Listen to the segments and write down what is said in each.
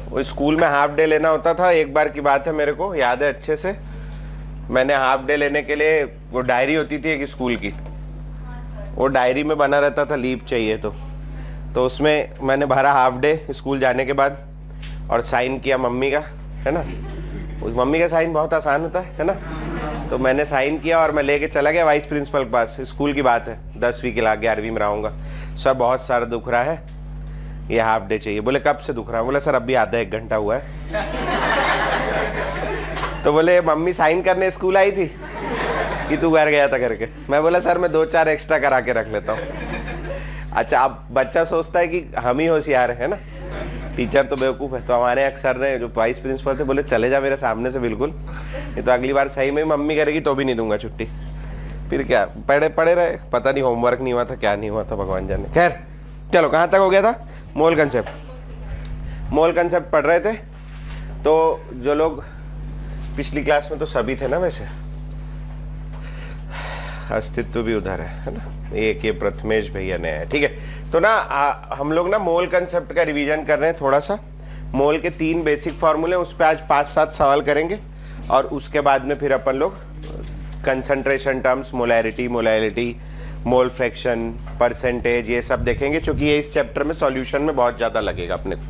वो स्कूल में half day लेना होता था। एक बार की बात है, मेरे को याद है अच्छे से, मैंने हाफ डे लेने के लिए, वो डायरी होती थी एक स्कूल की, वो डायरी में बना रहता था लीव चाहिए तो उसमें मैंने भरा हाफ डे स्कूल जाने के बाद और साइन किया मम्मी का, है ना। उस मम्मी का साइन बहुत आसान होता है ना। तो मैंने साइन किया और मैं लेके चला गया वाइस प्रिंसिपल के पास। स्कूल की बात है, 10वीं की 11वीं में रहूँगा। सर बहुत सारा दुख रहा है, ये हाफ डे चाहिए। बोले कब से दुख रहा है? बोले सर अभी आधा 1 घंटा हुआ है। तो बोले मम्मी साइन करने स्कूल आई थी कि तू घर गया था करके? मैं बोला सर मैं 2-4 एक्स्ट्रा करा के रख लेता हूँ। अच्छा, अब बच्चा सोचता है कि हम ही होशियार है ना, टीचर तो बेवकूफ़ है। तो हमारे एक सर ने, जो वाइस प्रिंसिपल थे, बोले चले जा मेरे सामने से बिल्कुल, ये तो अगली बार सही में मम्मी करेगी तो भी नहीं दूंगा छुट्टी। फिर क्या, पढ़े रहे, पता नहीं होमवर्क नहीं हुआ था, क्या नहीं हुआ था, भगवान जाने। खैर चलो, कहाँ तक हो गया था? मोल कंसेप्ट पढ़ रहे थे। तो जो लोग पिछली क्लास में, तो सभी थे ना वैसे, अस्तित्व भी उधर है ना, एक ये प्रथमेश भैया ने है, ठीक है। तो ना हम लोग ना मोल कंसेप्ट का रिवीजन कर रहे हैं थोड़ा सा। मोल के 3 बेसिक फॉर्मूले, उस पर आज 5-7 सवाल करेंगे और उसके बाद में फिर अपन लोग concentration terms, molarity, mole fraction, percentage, ये सब देखेंगे, क्योंकि ये इस चैप्टर में सॉल्यूशन में बहुत ज्यादा लगेगा अपने को,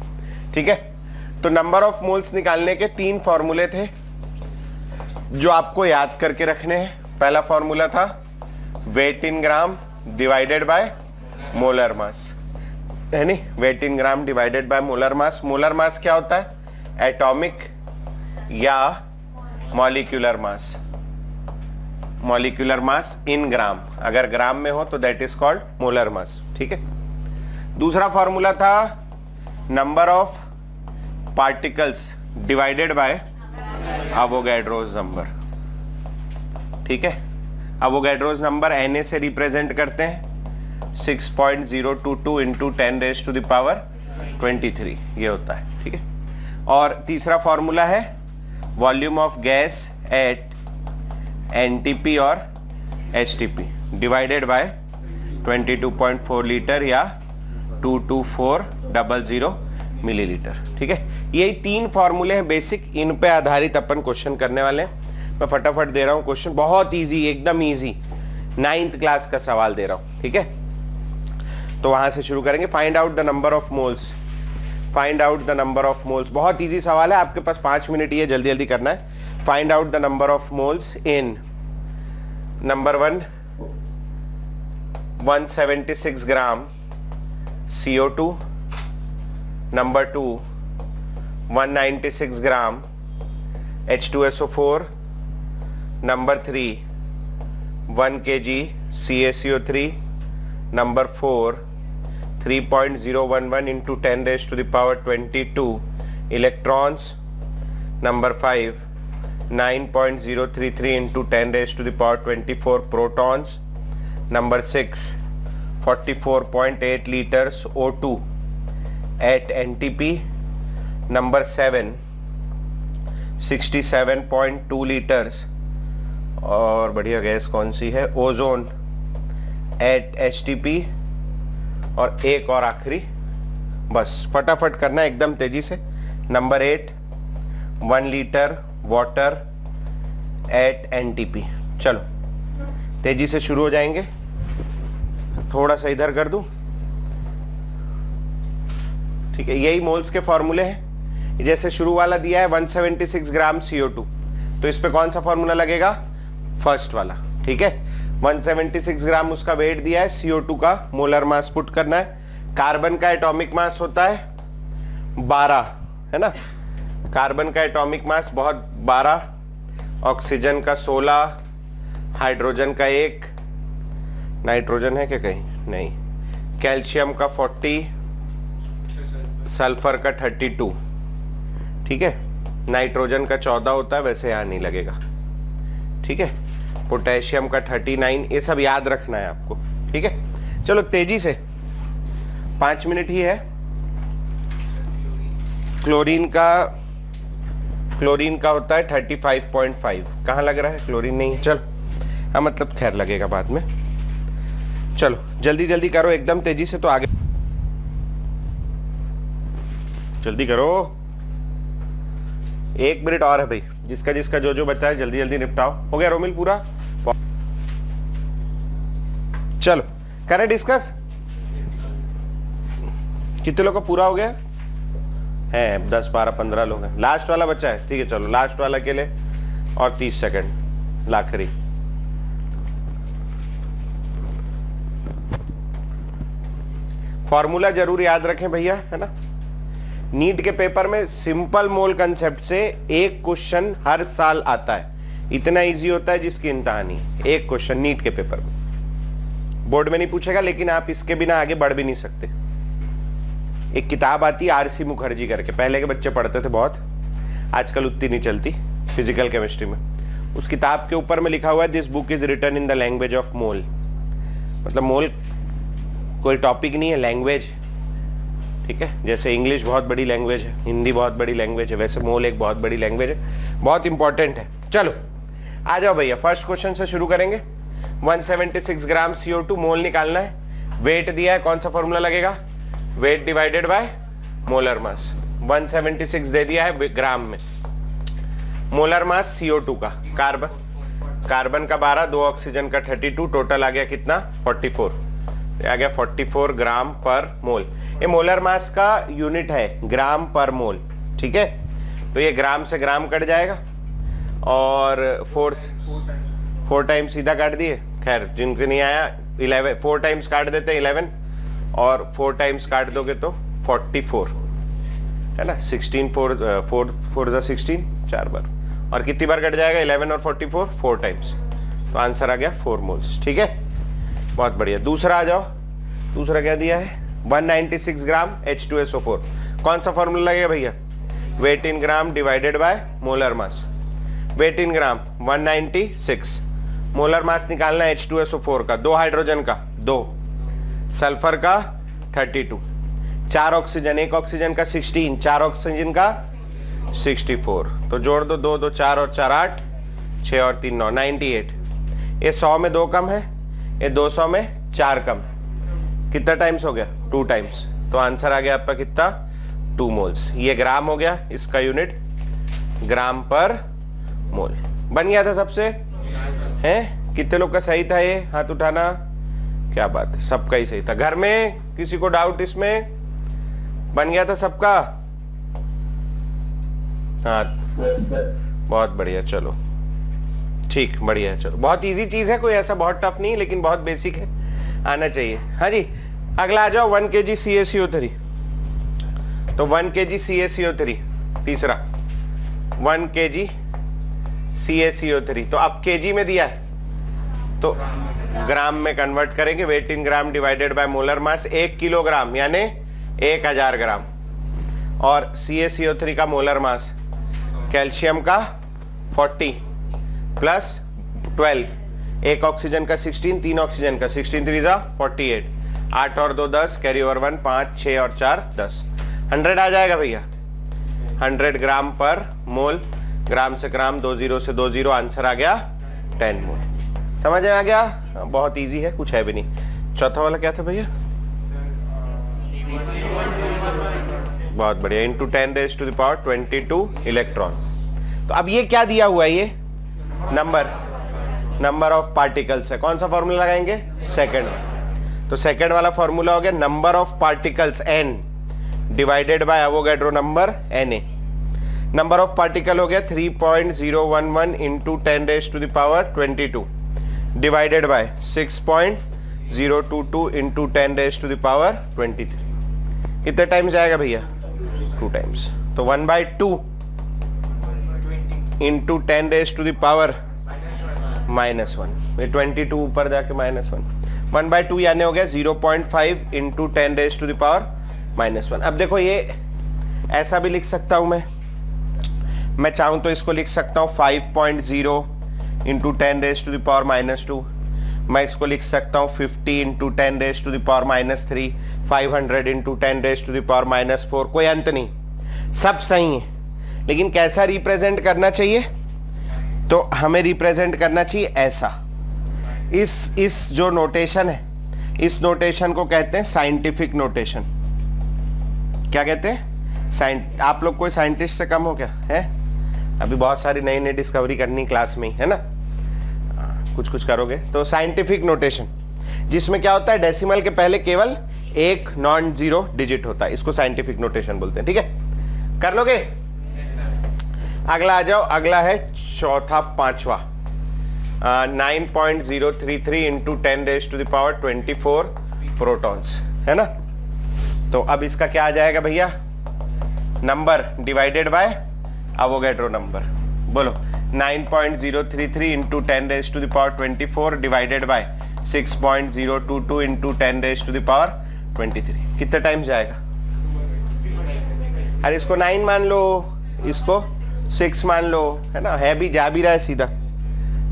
ठीक है। तो नंबर ऑफ मोल्स निकालने के 3 फॉर्मूले थे जो आपको याद करके रखने हैं। पहला फॉर्मूला था weight in gram divided by molar mass, है नहीं, weight in gram divided by molar mass. Molar mass क्या होता है? एटॉमिक या मॉलिक्यूलर मास। मॉलिक्यूलर मास इन ग्राम, अगर ग्राम में हो तो that is called molar mass, ठीक है। दूसरा फॉर्मूला था number of particles divided by Avogadro's number, ठीक है। अवोगाड्रोस नंबर Na से रिप्रेजेंट करते हैं 6.022 इंटू 10⁻23, ये होता है, ठीक है। और तीसरा फॉर्मूला है volume of gas at NTP और एचटीपी डिवाइडेड बाय 22.4 लीटर या 22400 मिलीलीटर, ठीक है। यही 3 फॉर्मूले हैं बेसिक, इन पे आधारित अपन क्वेश्चन करने वाले हैं। मैं फटाफट दे रहा हूं क्वेश्चन, बहुत इजी, एकदम इजी, 9th क्लास का सवाल दे रहा हूं, ठीक है। तो वहां से शुरू करेंगे। Find out the number of moles, find out the number of moles. बहुत इजी सवाल है, आपके पास 5 मिनट ही है, जल्दी जल्दी करना है। Find out the number of moles in number 1 176 gram CO2, number 2 196 gram H2SO4, number 3 1 kg CaCO3, number 4 3.011 into 10⁻22 electrons, number 5 9.033 into 10⁻24 protons, number 6 44.8 liters O2 at NTP, number 7 67.2 liters, और बढ़िया गैस कौन सी है, ozone eight HTP, और एक और आखिरी, बस फटाफट करना एकदम तेजी से। Number 8 1 litre water at NTP। चलो तेजी से शुरू हो जाएंगे, थोड़ा सा इधर कर दूं, ठीक है। यही मोल्स के फॉर्मूले हैं। जैसे शुरू वाला दिया है 176 ग्राम CO2, तो इस पे कौन सा फॉर्मूला लगेगा? फर्स्ट वाला, ठीक है। 176 ग्राम उसका वेट दिया है, CO2 का मोलर मास पुट करना है। कार्बन का एटॉमिक मास होता है 12, है ना। कार्बन का एटॉमिक मास बहुत 12, ऑक्सीजन का 16, हाइड्रोजन का 1, नाइट्रोजन है क्या कहीं? नहीं। कैल्शियम का 40, सल्फर का 32, ठीक है। नाइट्रोजन का 14 होता है, वैसे यहां नहीं लगेगा, ठीक है। पोटेशियम का 39, ये सब याद रखना है आपको, ठीक है। चलो तेजी से, 5 मिनट ही है। क्लोरीन का होता है 35.5, कहां लग रहा है? क्लोरीन नहीं है, चल हाँ, मतलब खैर लगेगा बाद में। चलो जल्दी जल्दी करो, एकदम तेजी से, तो आगे जल्दी करो। 1 मिनट और है भाई, जिसका जिसका जो जो बचा है जल्दी जल्दी निपटाओ। हो गया रोमिल पूरा? चलो करें डिस्कस। कितने लोग का पूरा हो गया है? 10 12 15 लोग हैं। लास्ट वाला बचा है, ठीक है चलो लास्ट वाला के लिए और 30 सेकंड लाखरी। फॉर्मूला जरूर याद रखें भैया, है ना। नीट के पेपर में सिंपल मोल कंसेप्ट से एक क्वेश्चन हर साल आता है, इतना इजी होता है जिसकी इंतहा नहीं। एक क्वेश्चन नीट के पेपर में, बोर्ड में नहीं पूछेगा, लेकिन आप इसके बिना आगे बढ़ भी नहीं सकते। एक किताब आती है आरसी मुखर्जी करके, पहले के बच्चे पढ़ते थे बहुत, आजकल उतनी नहीं चलती फिजिकल केमिस्ट्री में। उस किताब के ऊपर में लिखा हुआ है this book is written in the language of mole. मतलब मोल कोई टॉपिक नहीं है, लैंग्वेज, ठीक है। जैसे इंग्लिश बहुत बड़ी लैंग्वेज है, हिंदी बहुत बड़ी लैंग्वेज है, वैसे मोल एक बहुत बड़ी लैंग्वेज है, बहुत इंपॉर्टेंट है। चलो आ जाओ भैया, फर्स्ट क्वेश्चन से शुरू करेंगे। 176 ग्राम CO2 मोल निकालना है। वेट दिया है, कौन सा फॉर्मूला लगेगा? वेट डिवाइडेड बाय मोलर मास। 176 दे दिया है ग्राम में। मोलर मास CO2 का, कार्बन का 12, 2 ऑक्सीजन का 32, टोटल आ गया कितना? 44 आ गया 44 ग्राम पर मोल। ये मोलर मास का यूनिट है, ग्राम पर मोल, ठीक है। तो ये ग्राम से ग्राम कट जाएगा और 4 टाइम्स सीधा काट दिए। खैर जिनको नहीं आया 11, 4 टाइम्स काट देते हैं 11 और 4 टाइम्स काट दोगे तो 44, है ना। 16 4 16 4 बार, और कितनी बार कट जाएगा? 11 और 44 4 टाइम्स, तो आंसर आ गया 4 मोल्स, ठीक है। बहुत बढ़िया। दूसरा आ जाओ, दूसरा क्या दिया है? 196 ग्राम H2SO4। कौन सा फॉर्मूला लगेगा भैया? Weight in gram divided by molar mass. Weight in gram 196, molar mass निकालना है H2SO4 का, 2 हाइड्रोजन का 2, सल्फर का 32, 4 ऑक्सीजन, 1 ऑक्सीजन का 16, 4 ऑक्सीजन का 64। तो जोड़ दो, 2 2 4 और 4 8, 6 और 3 9, 98। ये 100 में 2 कम है, ये 200 में 4 कम। कितना टाइम्स हो गया? 2 टाइम्स। तो आंसर आ गया आपका कितना? 2 मोल्स। ये ग्राम हो गया, इसका यूनिट ग्राम पर मोल बन गया था सबसे, हैं? कितने लोग का सही था ये? हाथ उठाना। क्या बात है, सबका ही सही था। घर में किसी को डाउट इसमें? बन गया था सबका? हाँ बहुत बढ़िया, चलो ठीक, बढ़िया है। चलो बहुत इजी चीज है, कोई ऐसा बहुत टफ नहीं, लेकिन बहुत बेसिक है, आना चाहिए। हाँ जी, अगला आ जाओ 1 kg CaCO3। तो 1 kg CaCO3 तीसरा, 1 kg CaCO3। तो अब kg में दिया है तो ग्राम में कन्वर्ट करेंगे। Weight in gram divided by molar mass, 1 kilogram यानी 1000 ग्राम। और CaCO3 का मोलर मास, कैल्शियम का 40 प्लस 12, 1 ऑक्सीजन का 16, 3 ऑक्सीजन का 16 3 48, 8 और 2 10, कैरी ओवर 1, 5 6 और 4 10, 100 आ जाएगा भैया। 100 ग्राम पर मोल, ग्राम से ग्राम, 2 0 से 2 0, आंसर आ गया 10 मोल। समझ में आ गया? बहुत इजी है, कुछ है भी नहीं। चौथा वाला क्या था भैया? बहुत बढ़िया, इंटू 10⁻22 इलेक्ट्रॉन। तो अब ये क्या दिया हुआ है? ये नंबर ऑफ पार्टिकल्स है। कौन सा फॉर्मूला लगाएंगे? सेकंड। तो सेकंड वाला फॉर्मूला हो गया number of particles n divided by Avogadro number Na। Number of particle हो गया 3.011 इंटू 10⁻22 डिवाइडेड बाय 6.022 इंटू 10⁻23। कितने टाइम्स आएगा भैया? 2 टाइम्स। तो 1/2 इंटू 10⁻⁻1, ये 22 ऊपर जाके -1, 1/2 यानी हो गया 0.5 इंटू 10⁻⁻1। अब देखो ये ऐसा भी लिख सकता हूं मैं चाहूं तो इसको लिख सकता हूं 5.0 इंटू 10⁻⁻2। मैं इसको लिख सकता हूं 50 इंटू 10⁻⁻3, 500 इंटू 10⁻⁻4। कोई अंत नहीं, सब सही है, लेकिन कैसा रिप्रेजेंट करना चाहिए? तो हमें रिप्रेजेंट करना चाहिए ऐसा। इस जो नोटेशन है, इस नोटेशन को कहते हैं साइंटिफिक नोटेशन। क्या कहते हैं? आप लोग कोई साइंटिस्ट से कम हो क्या है? अभी बहुत सारी नई नई डिस्कवरी करनी क्लास में ही, है ना, कुछ कुछ करोगे। तो साइंटिफिक नोटेशन जिसमें क्या होता है, डेसिमल के पहले केवल एक नॉन जीरो डिजिट होता है, इसको साइंटिफिक नोटेशन बोलते हैं। ठीक है, कर लोगे? अगला आ जाओ, अगला है चौथा पांचवा, 9.033 इंटू 10⁻⁴ प्रोटॉन्स, है ना। तो अब इसका क्या आ जाएगा भैया, नंबर डिवाइडेड बाय अवोगैड्रो नंबर। बोलो 9.033 इंटू 10⁻24 डिवाइडेड बाय 6.022 इंटू 10⁻23 कितने टाइम्स जाएगा? अरे इसको 9 मान लो, इसको 6 मान लो, है ना, है भी जा भी रहा है सीधा।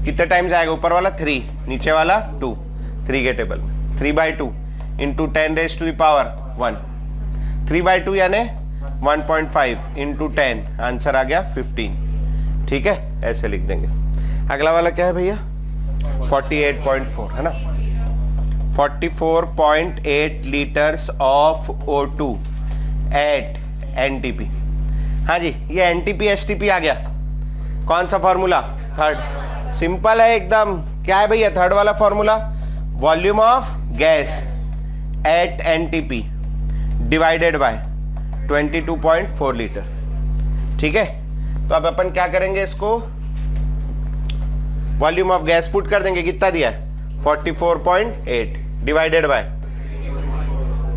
कितने टाइम्स आएगा? ऊपर वाला 3, नीचे वाला 2, 3 के टेबल में 3/2 इंटू 10⁻1, 3/2 यानी 1.5 इंटू 10, आंसर आ गया 15। ठीक है, ऐसे लिख देंगे। अगला वाला क्या है भैया? 48.4, है ना, 44.8 litres of O2 eight NTP। हाँ जी, ये NTP STP आ गया। कौन सा फॉर्मूला? थर्ड, सिंपल है एकदम। क्या है भैया थर्ड वाला formula? Volume of gas at NTP divided by 22.4 litre. ठीक है, तो अब अपन क्या करेंगे, इसको वॉल्यूम ऑफ गैस पुट कर देंगे। कितना दिया है? 44.8 डिवाइडेड बाय,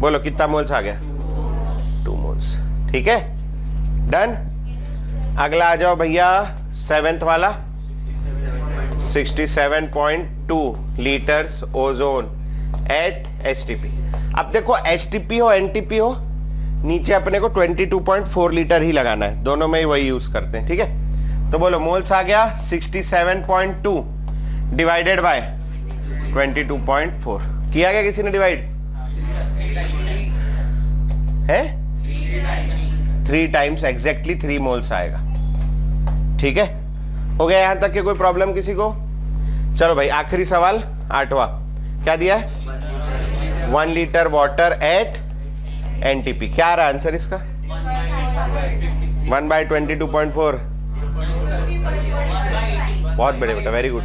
बोलो कितना मोल्स आ गया? 2 मोल्स। ठीक है, डन। अगला आ जाओ भैया, 7th वाला, 67.2 लीटर्स ओजोन एट STP। अब देखो STP हो NTP हो, नीचे अपने को 22.4 लीटर ही लगाना है, दोनों में ही वही यूज करते हैं। ठीक है, तो बोलो मोल्स आ गया 67.2 डिवाइडेड बाय 22.4। किया गया किसी ने डिवाइड? है 3 टाइम्स, एग्जैक्टली 3 मोल्स आएगा। ठीक है, हो गया यहां तक के? कोई प्रॉब्लम किसी को? चलो भाई आखिरी सवाल 8वां, क्या दिया है? 1 लीटर वाटर एट NTP। क्या आ रहा है आंसर इसका? 1/22.4। बहुत बड़े बेटा, वेरी गुड।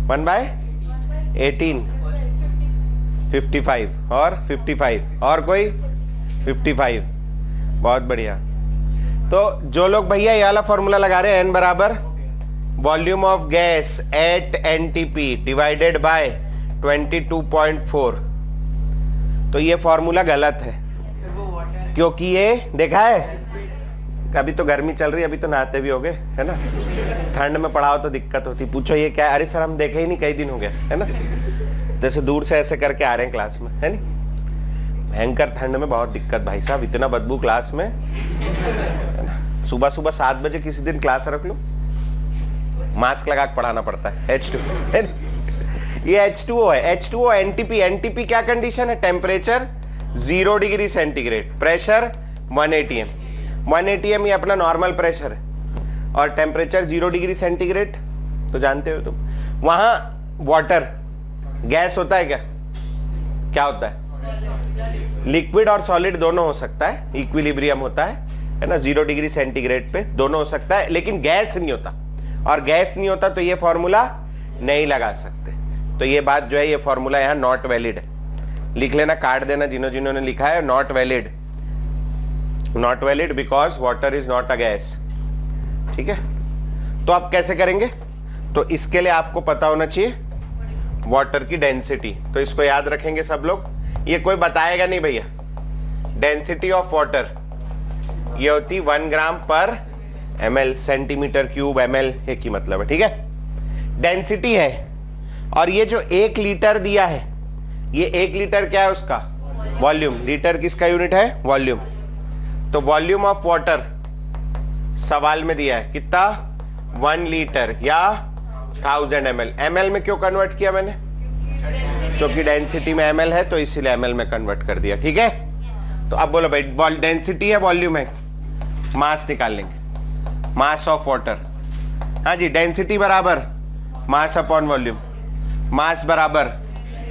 1/18, 55 और 55 और कोई 55। बहुत बढ़िया। तो जो लोग भैया ये वाला फॉर्मूला लगा रहे हैं, N बराबर volume of gas at NTP divided by 22.4, तो ये फॉर्मूला गलत है, क्योंकि ये देखा है, अभी तो गर्मी चल रही है, अभी तो नहाते भी होगे, है ना, ठंड में पढ़ाओ तो दिक्कत होती। पूछो ये क्या है? अरे सर हम देखे ही नहीं, कई दिन हो गया, है ना, जैसे दूर से ऐसे करके आ रहे हैं क्लास में, है नहीं। भयंकर ठंड में बहुत दिक्कत भाई साहब, इतना बदबू क्लास में, है ना। सुबह सुबह 7 बजे किसी दिन क्लास रख लो, मास्क लगा के पढ़ाना पड़ता है। H2 ये H2O है, H2O NTP। NTP क्या कंडीशन है? Temperature 0 degree centigrade, pressure 1 atm। 1 atm ये अपना नॉर्मल प्रेशर है, और टेम्परेचर 0 डिग्री सेंटीग्रेड तो जानते हो तुम। वहां वाटर गैस होता है क्या? क्या होता है? लिक्विड और सॉलिड दोनों हो सकता है, इक्विलिब्रियम होता है ना, 0 डिग्री सेंटीग्रेड पे दोनों हो सकता है, लेकिन गैस नहीं होता। और गैस नहीं होता तो ये फॉर्मूला नहीं लगा सकते। तो ये बात जो है, ये फॉर्मूला यहां नॉट वैलिड है। लिख लेना, काट देना जिन्होंने लिखा है not valid, not valid because water is not a gas. ठीक है, तो आप कैसे करेंगे? तो इसके लिए आपको पता होना चाहिए वाटर की डेंसिटी, तो इसको याद रखेंगे सब लोग। ये कोई बताएगा नहीं भैया, डेंसिटी ऑफ वाटर ये होती 1 ग्राम पर ml, सेंटीमीटर क्यूब ml एक ही मतलब है। ठीक है, डेंसिटी है। और ये जो 1 लीटर दिया है, ये 1 लीटर क्या है उसका? वॉल्यूम। लीटर किसका यूनिट है? वॉल्यूम। तो वॉल्यूम ऑफ वाटर सवाल में दिया है कितना? 1 लीटर या 1000 ml। ml में क्यों कन्वर्ट किया मैंने? क्योंकि डेंसिटी में ml है, तो इसीलिए ml में कन्वर्ट कर दिया। ठीक है, तो अब बोलो भाई, डेंसिटी है, वॉल्यूम है, मास निकाल लेंगे, मास ऑफ वाटर। हाँ जी, डेंसिटी बराबर मास अपॉन वॉल्यूम, मास बराबर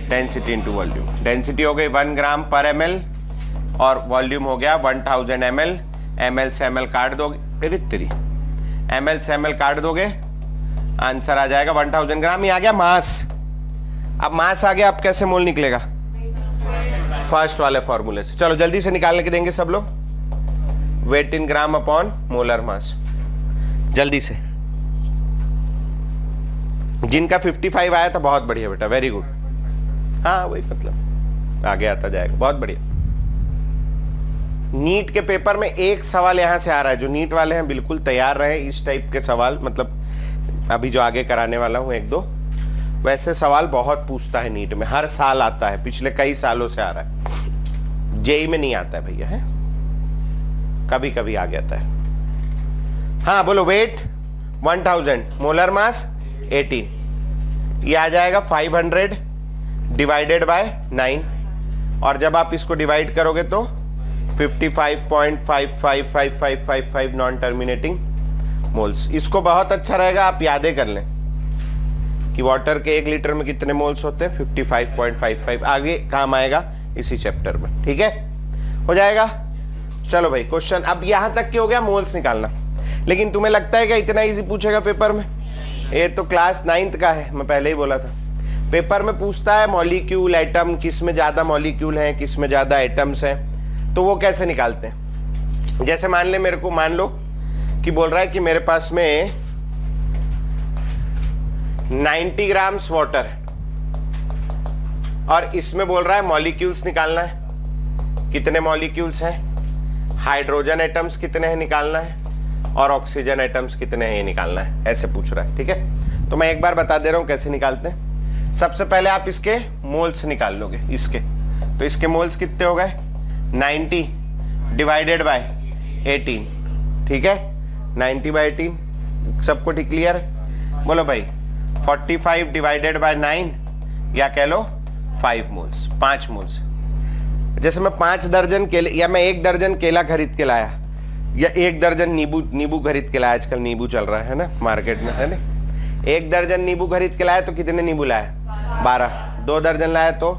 डेंसिटी इंटू वॉल्यूम। डेंसिटी हो गई 1 ग्राम पर ml और वॉल्यूम हो गया 1000 ml। ml से ml काट दोगे, फिर 3 ml से ml काट दोगे, आंसर आ जाएगा 1000 ग्राम। ये आ गया मास। अब मास आ गया, अब कैसे मोल निकलेगा? फर्स्ट वाले फॉर्मूले से। चलो जल्दी से निकालने के देंगे सब लोग। Wait in gram upon molar mass, जल्दी से। जिनका 55 आया था बहुत बढ़िया बेटा, वेरी गुड। हाँ वही मतलब आगे आता जाएगा, बहुत बढ़िया। नीट के पेपर में एक सवाल यहां से आ रहा है, जो नीट वाले हैं बिल्कुल तैयार रहे इस टाइप के सवाल, मतलब अभी जो आगे कराने वाला हूं एक दो वैसे सवाल बहुत पूछता है नीट में, हर साल आता है, पिछले कई सालों से आ रहा है। जेई में नहीं आता है भैया, है कभी कभी आ जाता है। हाँ बोलो। वेट 1000, मोलर मास 18, ये आ जाएगा 500 डिवाइडेड बाय 9, और जब आप इसको डिवाइड करोगे तो 55.555555 नॉन टर्मिनेटिंग मोल्स। इसको बहुत अच्छा रहेगा आप यादें कर लें कि वाटर के 1 लीटर में कितने मोल्स होते हैं, 55.55। आगे काम आएगा इसी चैप्टर में, ठीक है, हो जाएगा। चलो भाई क्वेश्चन अब यहां तक क्या हो गया, मोल्स निकालना। लेकिन तुम्हें लगता है कि इतना इजी पूछेगा पेपर में? ये तो क्लास 9th का है, मैं पहले ही बोला था। पेपर में पूछता है मॉलिक्यूल, एटम, किस में ज्यादा मॉलिक्यूल हैं, किस में ज्यादा एटम्स हैं, तो वो कैसे निकालते हैं? जैसे मान ले मेरे को, मान लो कि बोल रहा है कि मेरे पास में 90 ग्राम्स वाटर है और इसमें बोल रहा है मॉलिक्यूल्स निकालना है। कितने मॉलिक्यूल्स हैं, हाइड्रोजन एटम्स कितने हैं निकालना है, और ऑक्सीजन एटम्स कितने हैं ये निकालना है, ऐसे पूछ रहा है। ठीक है, तो मैं एक बार बता दे रहा हूं कैसे निकालते हैं। सबसे पहले आप इसके मोल्स निकाल लोगे इसके, तो इसके मोल्स कितने हो गए 90 डिवाइडेड बाय 18, ठीक है 90 बाय 18, सबको ठीक क्लियर है? बोलो भाई 45 डिवाइडेड बाय 9 या कह लो 5 मोल्स, 5 मोल्स। जैसे मैं 5 दर्जन केले या मैं 1 दर्जन केला खरीद के लाया या 1 दर्जन नींबू खरीद के लाया, आजकल नींबू चल रहा है ना मार्केट में, है ना। 1 दर्जन नींबू खरीद के लाया तो कितने नींबू लाया 12, 2 दर्जन लाया तो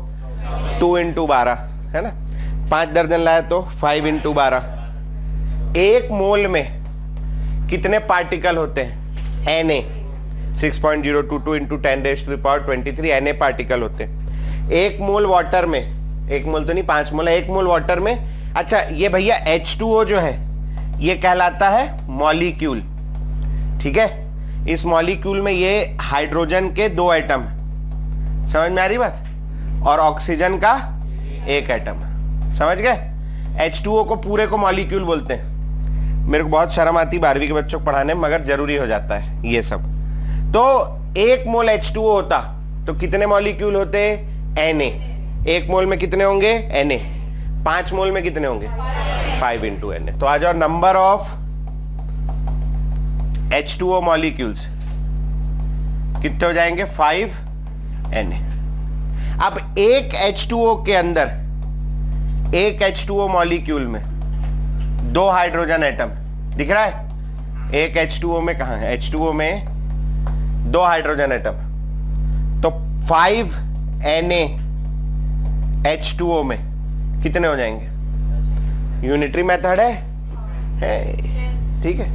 2 into 12 है ना, 5 दर्जन लाया तो 5 into 12। 1 मोल में कितने पार्टिकल होते हैं Na 6.022 into 10⁻23 Na पार्टिकल होते हैं। 1 मोल वाटर में, 1 मोल तो नहीं 5 मोल है, 1 मोल वाटर में। अच्छा ये भैया H2O जो है ये कहलाता है मॉलिक्यूल, ठीक है। इस मॉलिक्यूल में ये हाइड्रोजन के 2 एटम, समझ में आ रही बात, और ऑक्सीजन का 1 एटम, समझ गए। H2O को पूरे को मॉलिक्यूल बोलते हैं। मेरे को बहुत शर्म आती 12वीं के बच्चों को पढ़ाने में, मगर जरूरी हो जाता है ये सब। तो 1 मोल H2O होता तो कितने मॉलिक्यूल होते Na, 1 मोल में कितने होंगे Na, 5 मोल में कितने होंगे 5 into Na। तो आ जाओ, नंबर ऑफ H2O मॉलिक्यूल्स कितने हो जाएंगे 5 Na। अब एक H2O के अंदर, एक H2O मॉलिक्यूल में 2 हाइड्रोजन एटम दिख रहा है। एक H2O में कहां है, H2O में 2 हाइड्रोजन एटम, तो 5 Na H2O में कितने हो जाएंगे, यूनिटरी मेथड है ठीक है।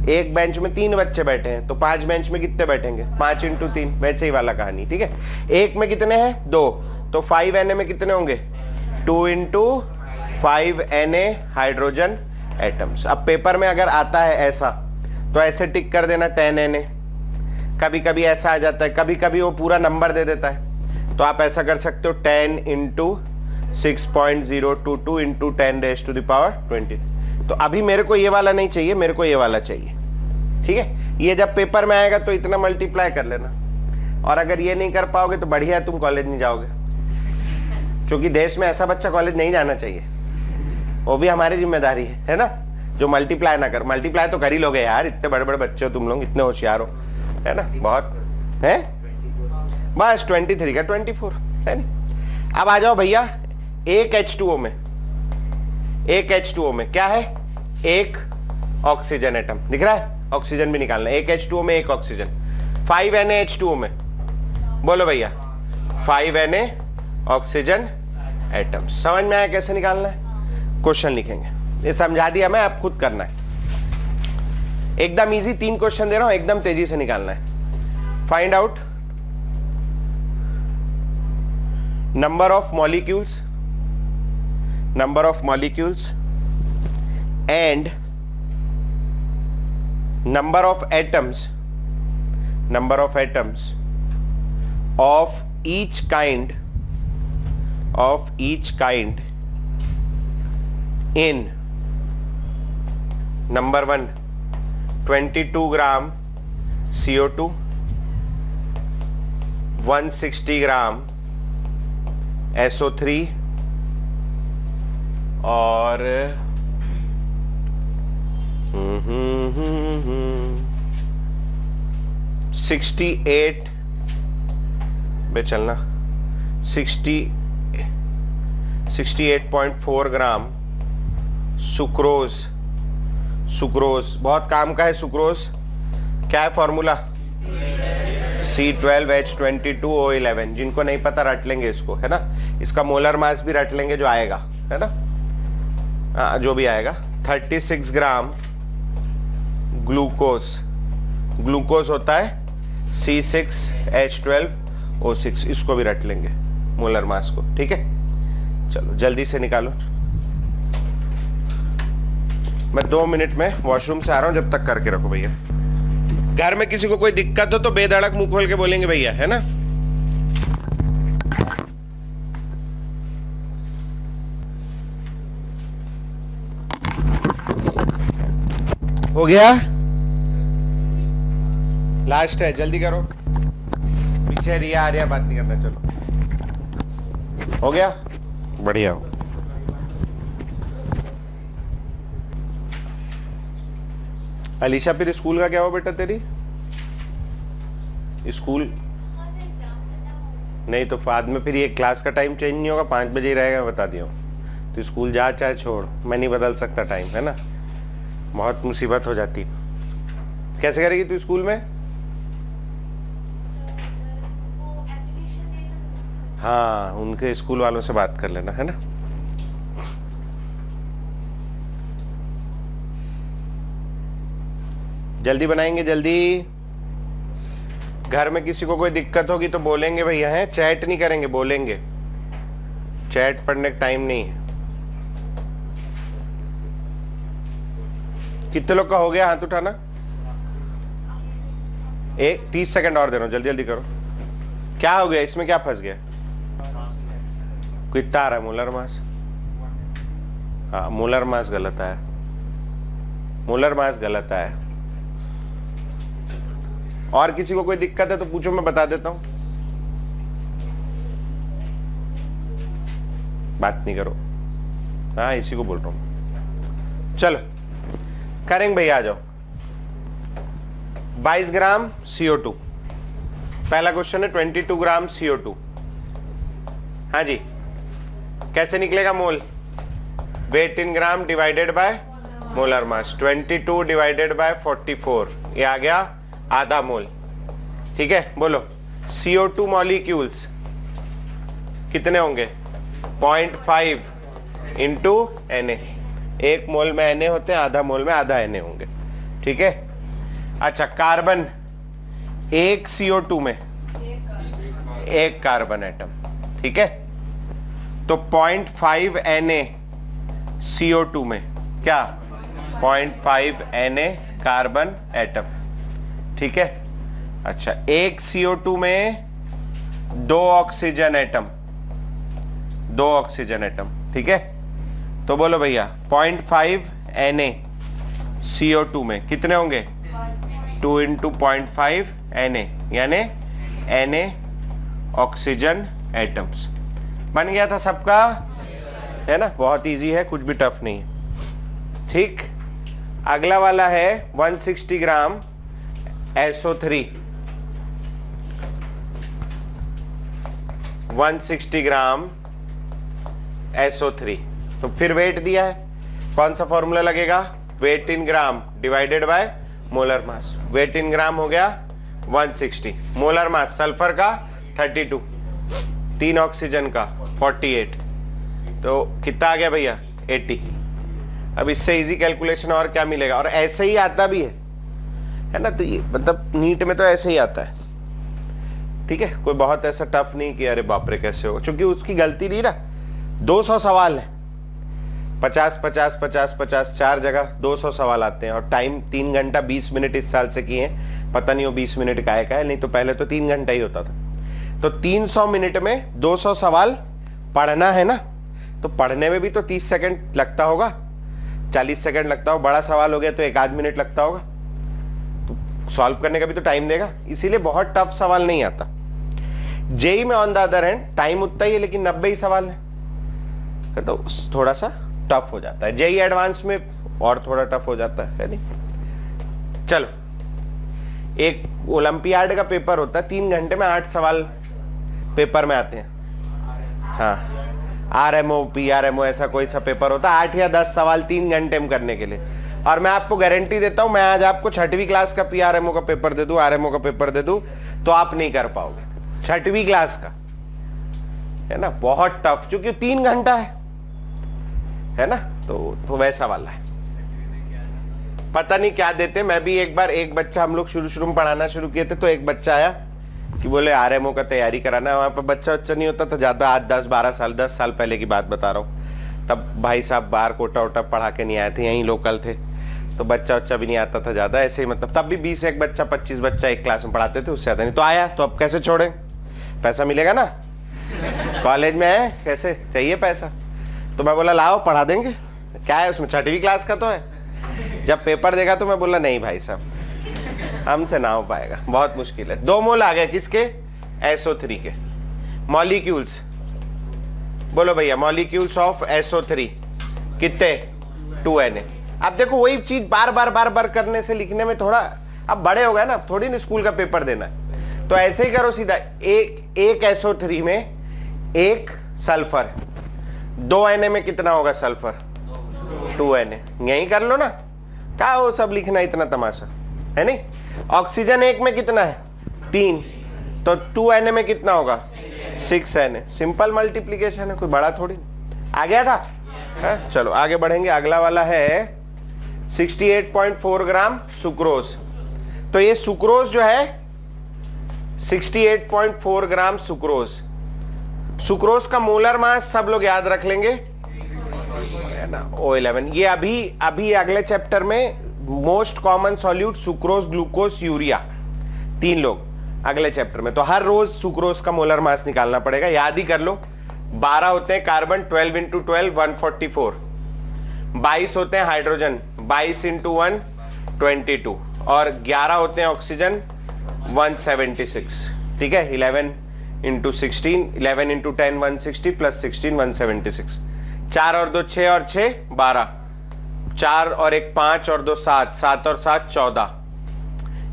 एक बेंच में 3 बच्चे बैठे हैं तो 5 बेंच में कितने बैठेंगे 5 into 3, वैसे ही वाला कहानी, ठीक है। एक में कितने हैं 2, तो 5 Na में कितने होंगे 2 into 5 Na हाइड्रोजन एटम्स। अब पेपर में अगर आता है ऐसा तो ऐसे टिक कर देना 10 Na। कभी कभी ऐसा आ जाता है, कभी कभी वो पूरा नंबर दे देता है, तो आप ऐसा कर सकते हो 10 into 6.022 into 10⁻20। तो अभी मेरे को ये वाला नहीं चाहिए, मेरे को ये वाला चाहिए, ठीक है। ये जब पेपर में आएगा तो इतना मल्टीप्लाई कर लेना, और अगर ये नहीं कर पाओगे तो बढ़िया तुम कॉलेज नहीं जाओगे, क्योंकि देश में ऐसा बच्चा कॉलेज नहीं जाना चाहिए, वो भी हमारी जिम्मेदारी है ना, जो मल्टीप्लाई ना कर। मल्टीप्लाई तो कर ही लोगे यार, इतने बड़े बड़े बच्चे हो तुम लोग, इतने होशियार हो, है ना, बहुत है। बस 23 का 24 है ना। अब आ जाओ भैया, एक H2O में, एक H2O में क्या है, एक ऑक्सीजन एटम दिख रहा है, ऑक्सीजन भी निकालना है। एक H2O में एक ऑक्सीजन, 5 Na H2O में, बोलो भैया 5 Na ऑक्सीजन एटम। समझ में आया कैसे निकालना है, क्वेश्चन लिखेंगे, ये समझा दिया मैं, आप खुद करना है। एकदम इजी 3 क्वेश्चन दे रहा हूं, एकदम तेजी से निकालना है। Find out number of molecules and number of atoms of each kind in number 1 22 gram CO2, 160 gram SO3 और 68 में चलना 68.4 ग्राम सुक्रोज। बहुत काम का है सुक्रोज। क्या है फॉर्मूला? C12H22O11। जिनको नहीं पता रट लेंगे इसको, है ना। इसका मोलर मास भी रट लेंगे जो आएगा, है ना। जो भी आएगा। 36 ग्राम ग्लूकोज होता है C6H12O6। इसको भी रट लेंगे मोलर मास को, ठीक है। चलो जल्दी से निकालो, मैं 2 मिनट में वॉशरूम से आ रहा हूं, जब तक करके रखो भैया। घर में किसी को कोई दिक्कत हो तो बेधड़क मुंह खोल के बोलेंगे भैया, है ना। हो गया, लास्ट है, जल्दी करो। पीछे रिया आ रहा, बात नहीं करना। चलो हो गया, बढ़िया हो। अलीशा फिर स्कूल का क्या हुआ बेटा तेरी? स्कूल नहीं तो बाद में फिर ये क्लास का टाइम चेंज नहीं होगा, 5 बजे ही रहेगा, बता दिया हूँ। तो स्कूल जा चाहे छोड़, मैं नहीं बदल सकता टाइम, है ना। बहुत मुसीबत हो जाती। कैसे करेगी तू स्कूल में? हाँ, उनके स्कूल वालों से बात कर लेना, है ना। जल्दी बनाएंगे, जल्दी। घर में किसी को कोई दिक्कत होगी तो बोलेंगे भैया, हैं। चैट नहीं करेंगे, बोलेंगे। चैट पढ़ने का टाइम नहीं है। कितने लोग का हो गया? हाथ उठाना। 30 सेकंड और दे रहा हूं, जल्दी जल्दी करो। क्या हो गया इसमें? क्या फंस गया? कितना आ रहा है मोलर मास? हाँ, मोलर मास गलत है, मोलर मास गलत है। और किसी को कोई दिक्कत है तो पूछो, मैं बता देता हूं। बात नहीं करो। हाँ, इसी को बोल रहा हूं। चलो करेंगे भैया, आ जाओ। 22 ग्राम CO2। पहला क्वेश्चन है 22 ग्राम CO2। हाँ जी, कैसे निकलेगा mole? Weight in gram divided by molar mass. 22 divided by 44, ये आ गया आधा मोल, ठीक है। बोलो CO2 मॉलिक्यूल्स कितने होंगे? 0.5 इंटू Na। 1 मोल में Na होते हैं, आधा मोल में आधा Na होंगे, ठीक है। अच्छा, कार्बन, एक CO2 में एक कार्बन एटम, ठीक है। तो 0.5 Na CO2 में क्या? 0.5 Na कार्बन एटम, ठीक है। अच्छा, एक CO2 में 2 ऑक्सीजन एटम, 2 ऑक्सीजन एटम, ठीक है। तो बोलो भैया 0.5 Na CO2 में कितने होंगे? 2 इंटू 0.5 Na, यानी Na ऑक्सीजन एटम्स। बन गया था सबका, है ना। बहुत इजी है, कुछ भी टफ नहीं है, ठीक। अगला वाला है 160 ग्राम SO3। 160 ग्राम SO3। तो फिर वेट दिया है, कौन सा फॉर्मूला लगेगा? Weight in gram divided by molar mass. Weight in gram हो गया 160, मोलर मास सल्फर का 32, 3 ऑक्सीजन का 48, तो कितना आ गया भैया? 80। अब इससे इजी कैलकुलेशन और क्या मिलेगा? और ऐसे ही आता भी है, है ना। तो ये मतलब नीट में तो ऐसे ही आता है, ठीक है, कोई बहुत ऐसा टफ नहीं कि अरे बाप रे कैसे हो, क्योंकि उसकी गलती नहीं ना। 200 सवाल है, 50 50 50 50 4 जगह 200 सवाल आते हैं, और टाइम 3 घंटा 20 मिनट इस साल से किए हैं, पता नहीं वो 20 मिनट का है, नहीं तो पहले तो 3 घंटा ही होता था। तो 300 मिनट में 200 सवाल पढ़ना है ना, तो पढ़ने में भी तो 30 सेकंड लगता होगा, 40 सेकंड लगता हो, बड़ा सवाल हो गया तो 1 आध मिनट लगता होगा, तो सॉल्व करने का भी तो टाइम देगा, इसीलिए बहुत टफ सवाल नहीं आता। जेई में on the other hand time उतना ही है, लेकिन 90 ही सवाल है, तो थोड़ा सा टफ हो जाता है। जेई एडवांस में और थोड़ा टफ हो जाता है नहीं। चलो, एक ओलंपियाड का पेपर होता है, 3 घंटे में 8 सवाल पेपर में आते हैं। हाँ, आरएमओ पीआरएमओ ऐसा कोई सा पेपर होता है, 8 या 10 सवाल 3 घंटे में करने के लिए। और मैं आपको गारंटी देता हूं, मैं आज आपको 6वीं क्लास का पीआरएमओ का पेपर दे दूं, आरएमओ का पेपर दे दूं, तो आप नहीं कर पाओगे। 6वीं क्लास का है ना, बहुत टफ, क्योंकि 3 घंटा है ना, तो वैसा वाला है। पता नहीं क्या देते। मैं भी एक बार, एक बच्चा, हम लोग शुरू में पढ़ाना शुरू किए थे, तो एक बच्चा आया कि बोले आरएमओ का तैयारी कराना है। वहां पर बच्चा नहीं होता था ज्यादा, आज 10-12 साल, 10 साल पहले की बात बता रहा हूँ। तब भाई साहब बाहर कोटा वोटा पढ़ा के नहीं आए थे, यहीं लोकल थे, तो बच्चा भी नहीं आता था ज्यादा, ऐसे ही मतलब तब भी 20 एक बच्चा 25 बच्चा एक क्लास में पढ़ाते थे, उससे ज्यादा नहीं। तो आया, तो अब कैसे छोड़े, पैसा मिलेगा ना, कॉलेज में है, कैसे चाहिए पैसा। तो मैं बोला लाओ पढ़ा देंगे, क्या है उसमें, 6वीं क्लास का तो है। जब पेपर देगा तो मैं बोला नहीं भाई साहब हमसे ना हो पाएगा, बहुत मुश्किल है। 2 मोल आ गए किसके, SO3 के। मॉलिक्यूल्स बोलो भैया, मॉलिक्यूल्स ऑफ SO3 कितने, 2Na। अब देखो वही चीज बार बार करने से लिखने में थोड़ा, अब बड़े हो गए ना, थोड़ी ना स्कूल का पेपर देना है, तो ऐसे ही करो सीधा, एक SO3 में 1 सल्फर, 2Na में कितना होगा सल्फर, 2Na, यही कर लो ना, क्या वो सब लिखना इतना तमाशा है नहीं। ऑक्सीजन 1 में कितना है, 3, तो 2Na में कितना होगा, 6Na। सिंपल मल्टीप्लीकेशन है, कोई बड़ा थोड़ी। आ गया था है? चलो आगे बढ़ेंगे। अगला वाला है 68.4 ग्राम सुक्रोज। तो ये सुक्रोज जो है 68.4 ग्राम सुक्रोज, सुक्रोज का मोलर मास सब लोग याद रख लेंगे है ना, O11। ये अभी अगले चैप्टर में most common solute sucrose, glucose, urea, 3 लोग अगले चैप्टर में। तो हर रोज सुक्रोज का मोलर मास निकालना पड़ेगा, याद ही कर लो। 12 होते हैं कार्बन, 12 × 12 144, 22 होते हैं हाइड्रोजन, 22 × 1 22, और 11 होते हैं ऑक्सीजन, 176, ठीक है। 11 × 16, 11 × 10 160 प्लस 16 176, 4 और 2 6 और 6 12, 4 और 1 5 और 2 7, 7 और 7 14,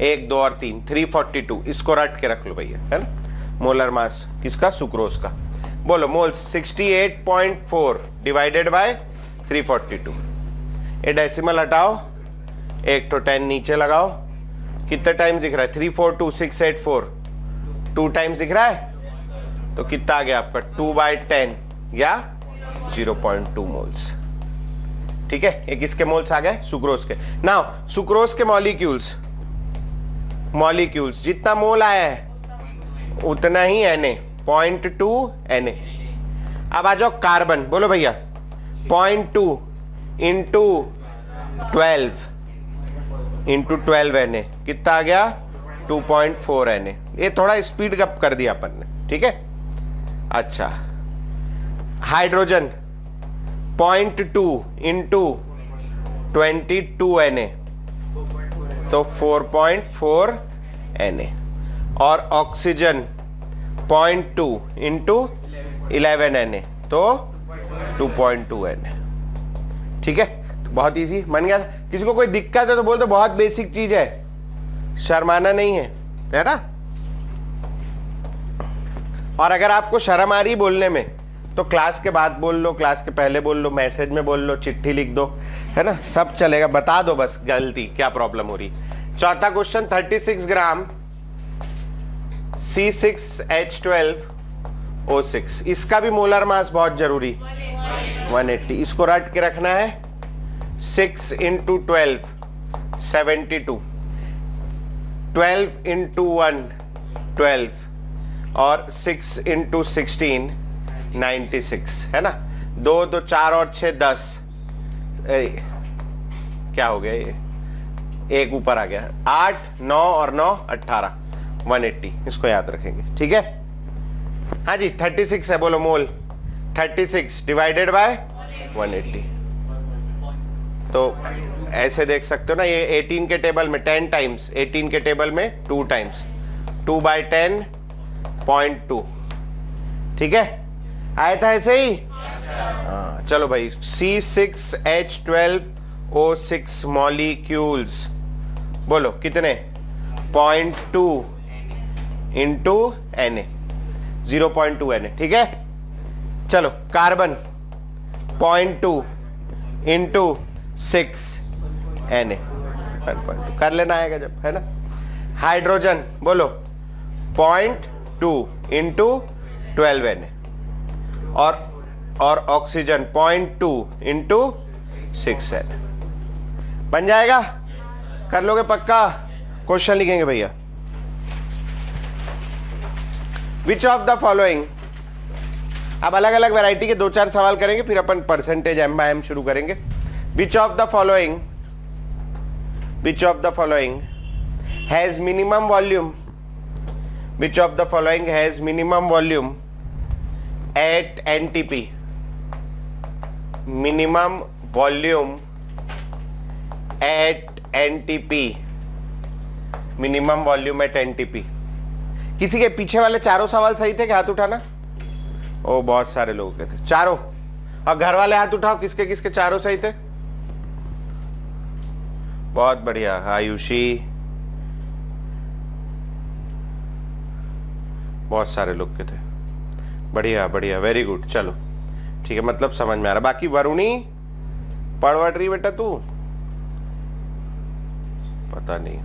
1 2 और 3 342। इसको रट के रख लो भैया, है ना, मोलर मास किसका, सुक्रोज का। बोलो मोल्स 68.4 डिवाइडेड बाय 342। ये डेसिमल हटाओ, एक तो 10 नीचे लगाओ, कितने टाइम्स दिख रहा है, 342 684, 2 टाइम्स दिख रहा है, तो कितना आ गया आपका 2/10 या 0.2 मोल्स, ठीक है। ये किसके मोल्स आ गए, सुक्रोज के। नाउ सुक्रोज के मॉलिक्यूल्स जितना मोल आया है उतना ही Na, 0.2 Na। अब आ जाओ कार्बन, बोलो भैया 0.2 × 12 Na, कितना आ गया 2.4 Na। ये थोड़ा स्पीड अप कर दिया अपन ने, ठीक है। अच्छा, हाइड्रोजन 0.2 × 22 Na, तो 4.4 Na, और ऑक्सीजन 0.2 × 11 Na, तो 2.2 Na, ठीक है। तो बहुत इजी बन गया। किसी को कोई दिक्कत है तो बोल दो, बहुत बेसिक चीज है, शर्माना नहीं है ना। और अगर आपको शर्म आ रही बोलने में तो क्लास के बाद बोल लो, क्लास के पहले बोल लो, मैसेज में बोल लो, चिट्ठी लिख दो, है ना, सब चलेगा। बता दो बस गलती क्या प्रॉब्लम हो रही। चौथा क्वेश्चन 36 ग्राम C6H12O6, इसका भी मोलर मास बहुत जरूरी 180। इसको रट के रखना है 6 × 12 72, 12 इंटू 1 12 और 6 इंटू 16 96 है ना। 2 2 4 और 6 10। क्या हो गया ये, एक ऊपर आ गया। 8 9 और 9 18 180, इसको याद रखेंगे, ठीक है। हाँ जी 36 है, बोलो मोल। 36 डिवाइडेड बाय 180। तो ऐसे देख सकते हो ना, ये 18 के टेबल में 10 टाइम्स, 18 के टेबल में 2 टाइम्स, 2 बाई 10.2, ठीक है। आया था ऐसे ही। चलो भाई, C6H12O6 मॉलिक्यूल्स, बोलो कितने, 0.2 इंटू Na, 0.2 Na, ठीक है। चलो कार्बन 0.2 इंटू 6 Na, 1.2 कर लेना आएगा जब, है ना। हाइड्रोजन बोलो 0.2 इंटू 12 Na, और ऑक्सीजन 0.2 इंटू 6 Na। बन जाएगा, कर लोगे पक्का। क्वेश्चन लिखेंगे भैया, विच ऑफ द फॉलोइंग, अब अलग अलग वैरायटी के 2-4 सवाल करेंगे, फिर अपन परसेंटेज M by M शुरू करेंगे। Which of the following has minimum volume, which of the following has minimum volume at NTP, minimum volume at NTP, minimum volume at NTP। किसी के पीछे वाले चारों सवाल सही थे क्या? हाथ उठाना। ओ बहुत सारे लोगों के थे चारों। और घर वाले हाथ उठाओ, किसके किसके चारों सही थे। बहुत बढ़िया आयुषी, बहुत सारे लोग के थे, बढ़िया बढ़िया, वेरी गुड। चलो ठीक है, मतलब समझ में आ रहा। बाकी वरुणी पढ़ रही बेटा तू? पता नहीं,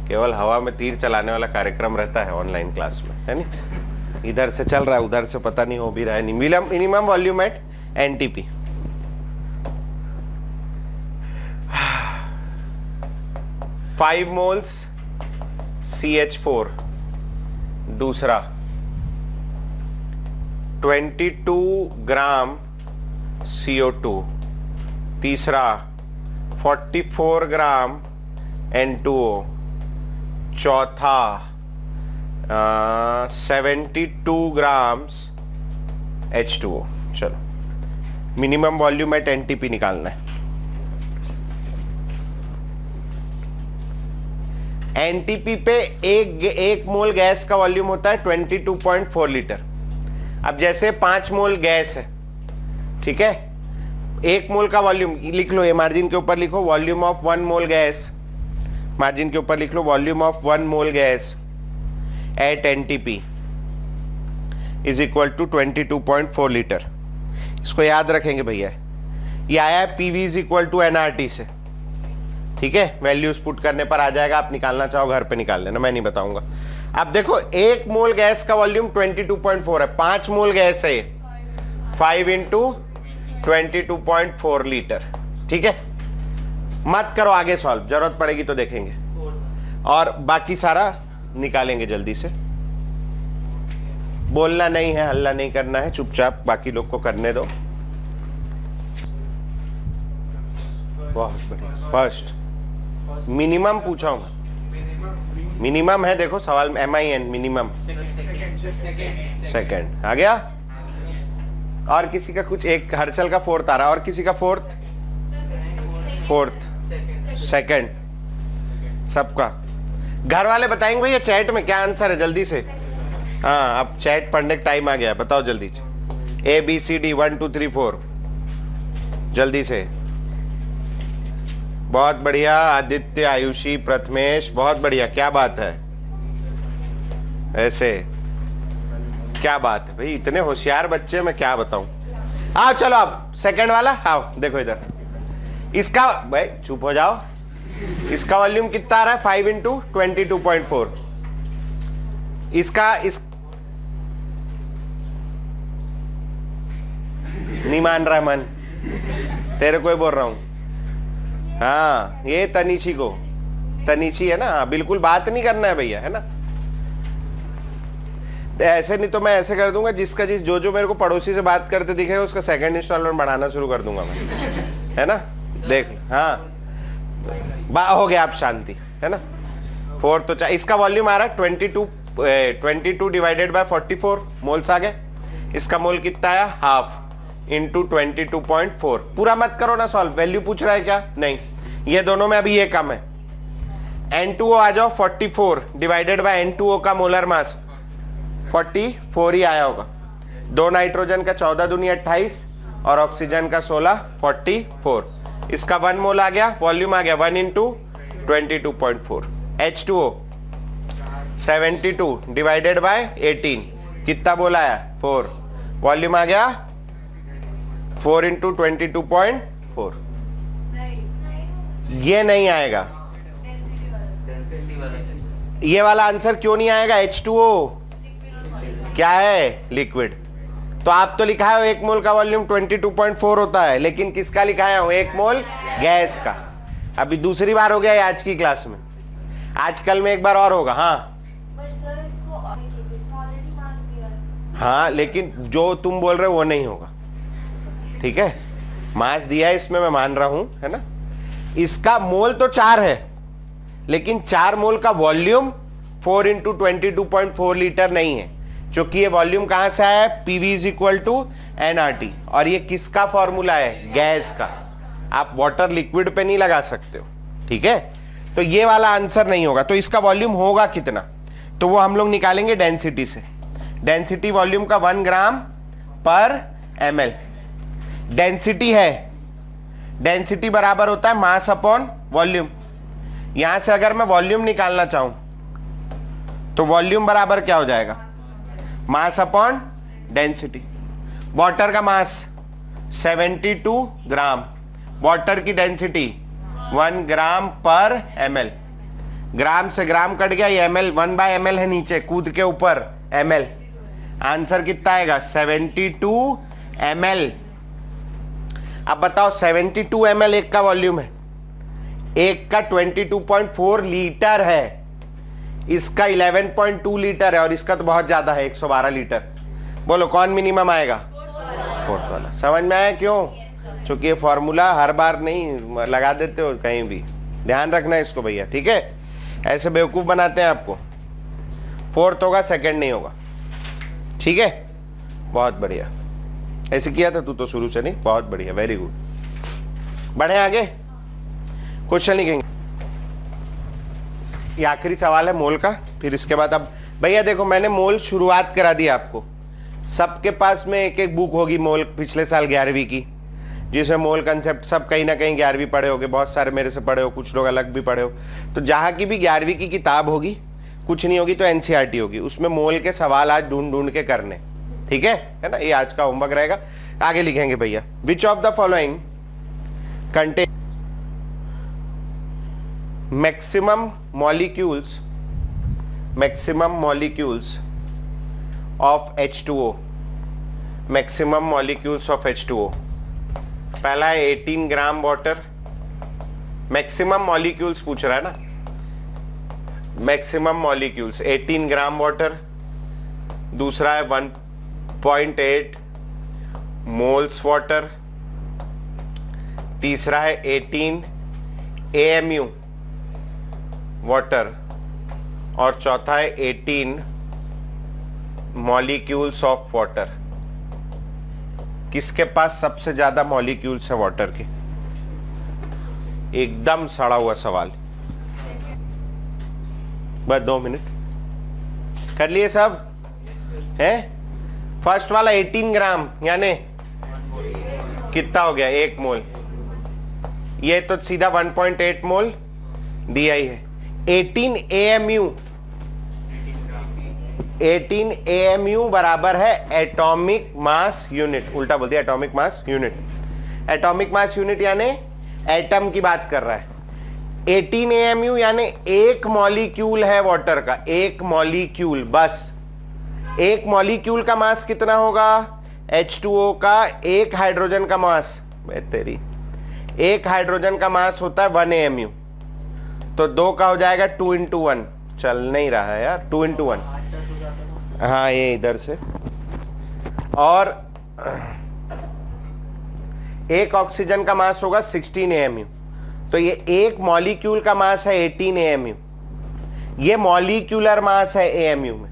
केवल हवा में तीर चलाने वाला कार्यक्रम रहता है ऑनलाइन क्लास में, है नहीं। इधर से चल रहा है, उधर से पता नहीं हो भी रहा है नहीं। Minimum volume at NTP, five moles CH4, दूसरा 22 ग्राम CO2, तीसरा 44 ग्राम N2O, चौथा 72 ग्राम्स H2O। चलो मिनिमम वॉल्यूम एट NTP निकालना है। NTP पे एक मोल गैस का वॉल्यूम होता है 22.4 लीटर। अब जैसे 5 मोल गैस है, ठीक है, 1 मोल का वॉल्यूम लिख लो, ये मार्जिन के ऊपर लिखो, volume of 1 mole gas, margin के ऊपर लिख लो volume of 1 mole gas at NTP is equal to 22.4 litre. इसको याद रखेंगे भैया, ये आया है PV is equal to NRT से, ठीक है। वैल्यूज पुट करने पर आ जाएगा, आप निकालना चाहो घर पे निकाल लेना, मैं नहीं बताऊंगा। अब देखो 1 मोल गैस का वॉल्यूम 22.4 है, 5 मोल गैस है, 5 इंटू 22.4 लीटर, ठीक है। मत करो आगे सॉल्व, जरूरत पड़ेगी तो देखेंगे, और बाकी सारा निकालेंगे जल्दी से। बोलना नहीं है, हल्ला नहीं करना है, चुपचाप बाकी लोग को करने दो। बहुत बढ़िया। फर्स्ट मिनिमम पूछा हूं, मिनिमम है, देखो सवाल में MIN मिनिमम, सेकंड आ गया। और किसी का कुछ, एक हर्षल का 4th आ रहा, और किसी का 4th सेकंड, सबका। घर वाले बताएंगे भैया चैट में क्या आंसर है, जल्दी से। हाँ अब चैट पढ़ने का टाइम आ गया, बताओ जल्दी से। ABCD 1 2 3 4, जल्दी से। बहुत बढ़िया आदित्य, आयुषी, प्रथमेश, बहुत बढ़िया, क्या बात है। ऐसे क्या बात है भाई, इतने होशियार बच्चे, मैं क्या बताऊं। आओ चलो अब सेकंड वाला, आओ देखो इधर। इसका भाई चुप हो जाओ, इसका वॉल्यूम कितना आ रहा है 5 इंटू 22.4। इसका नहीं मान रहा मन, तेरे को ही बोल रहा हूं। हाँ ये तनीशी को तनीची है ना, हाँ बिल्कुल, बात नहीं करना है भैया, है ना। ऐसे नहीं तो मैं ऐसे कर दूंगा, जिसका जो मेरे को पड़ोसी से बात करते दिखेगा उसका सेकंड इंस्टॉलमेंट बढ़ाना शुरू कर दूंगा मैं, है ना। देख हाँ, हो गया, आप शांति, है ना। 4 तो इसका वॉल्यूम आ रहा है 22 डिवाइडेड बाय 44 मोल्स आ गए। इसका मोल कितना आया, हाफ इंटू 22.4। पूरा मत करो ना सॉल्व, वैल्यू पूछ रहा है क्या, नहीं, ये दोनों में अभी ये कम है। N2O आ जाओ, 44 डिवाइडेड बाय N2O का मोलर मास 44 ही आया होगा। 2 नाइट्रोजन का 14 दूनी 28 और ऑक्सीजन का 16, 44। इसका 1 मोल आ गया, वॉल्यूम आ गया 1 इंटू 22.4। H2O 72 डिवाइडेड बाय 18, कितना बोला है, 4, वॉल्यूम आ गया 4 इंटू 22.4। ये नहीं आएगा, ये वाला आंसर क्यों नहीं आएगा। H2O क्या है, लिक्विड। तो आप तो लिखा है 1 मोल का वॉल्यूम 22.4 होता है, लेकिन किसका लिखा है, 1 मोल गैस का। अभी दूसरी बार हो गया है आज की क्लास में, आजकल में एक बार और होगा। हाँ हाँ, लेकिन जो तुम बोल रहे हो वो नहीं होगा, ठीक है। मास दिया है इसमें, मैं मान रहा हूं, है ना। इसका मोल तो 4 है, लेकिन 4 मोल का वॉल्यूम 4 इंटू 22.4 लीटर नहीं है, क्योंकि ये वॉल्यूम कहां से आया है, PV is equal to NRT। और ये किसका फॉर्मूला है, गैस का। आप वाटर लिक्विड पे नहीं लगा सकते हो, ठीक है। तो ये वाला आंसर नहीं होगा। तो इसका वॉल्यूम होगा कितना, तो वो हम लोग निकालेंगे डेंसिटी से। डेंसिटी वॉल्यूम का 1 ग्राम पर ml डेंसिटी है। डेंसिटी बराबर होता है मास अपॉन वॉल्यूम। यहां से अगर मैं वॉल्यूम निकालना चाहूं तो वॉल्यूम बराबर क्या हो जाएगा, मास अपॉन डेंसिटी। वाटर का मास 72 ग्राम, वाटर की डेंसिटी 1 ग्राम पर ml। ग्राम से ग्राम कट गया, ये ml 1/ml है, नीचे कूद के ऊपर ml। आंसर कितना आएगा, 72 ml। अब बताओ 72 ml एक का वॉल्यूम है, एक का 22.4 लीटर है, इसका 11.2 लीटर है, और इसका तो बहुत ज्यादा है 112 लीटर। बोलो कौन मिनिमम आएगा, फोर्थ वाला। समझ में आया क्यों, क्योंकि ये फॉर्मूला हर बार नहीं लगा देते हो कहीं भी, ध्यान रखना है इसको भैया, ठीक है। ऐसे बेवकूफ बनाते हैं आपको। फोर्थ होगा, सेकंड नहीं होगा, ठीक है। बहुत बढ़िया, ऐसे किया था तू तो शुरू से, नहीं, बहुत बढ़िया, वेरी गुड। बढ़े आगे, क्वेश्चन लिखेंगे। ये आखिरी सवाल है मोल का, फिर इसके बाद अब भैया देखो, मैंने मोल शुरुआत करा दी आपको। सबके पास में एक एक बुक होगी मोल, पिछले साल 11वीं की, जिसमें मोल कंसेप्ट सब कहीं ना कहीं 11वीं पढ़े होगे, बहुत सारे मेरे से पढ़े हो, कुछ लोग अलग भी पढ़े हो। तो जहां की भी 11वीं की किताब होगी, कुछ नहीं होगी तो NCERT होगी, उसमें मोल के सवाल आज ढूंढ ढूंढ के करने, ठीक है ना। ये आज का होमवर्क रहेगा। आगे लिखेंगे भैया, which of the following contain maximum molecules of H2O। Maximum molecules of H2O। पहला है 18 ग्राम वाटर। मैक्सिमम मॉलिक्यूल्स पूछ रहा है ना, मैक्सिमम मॉलिक्यूल्स 18 ग्राम वाटर। दूसरा है 1.8 मोल्स वाटर। तीसरा है 18 AMU वाटर। और चौथा है 18 मॉलिक्यूल्स ऑफ वाटर। किसके पास सबसे ज्यादा मॉलिक्यूल्स है वाटर के, एकदम सड़ा हुआ सवाल। बस 2 मिनट कर लिए सब है। फर्स्ट वाला 18 ग्राम यानी कितना हो गया, 1 मोल। ये तो सीधा 1.8 मोल दिया ही है। 18 AMU बराबर है एटॉमिक मास यूनिट। उल्टा बोल दिया, atomic mass unit. Atomic mass unit यानी एटम की बात कर रहा है। 18 AMU यानी एक मॉलिक्यूल है वाटर का, एक मॉलिक्यूल, बस एक मॉलिक्यूल का मास कितना होगा, H2O का एक हाइड्रोजन का मास, तेरी एक हाइड्रोजन का मास होता है 1 AMU। तो 2 का हो जाएगा 2 इंटू 1, चल नहीं रहा है यार, 2 इंटू 1, हाँ ये इधर से। और एक ऑक्सीजन का मास होगा 16 AMU, तो ये एक मॉलिक्यूल का मास है 18 AMU, ये मॉलिक्यूलर मास है AMU में।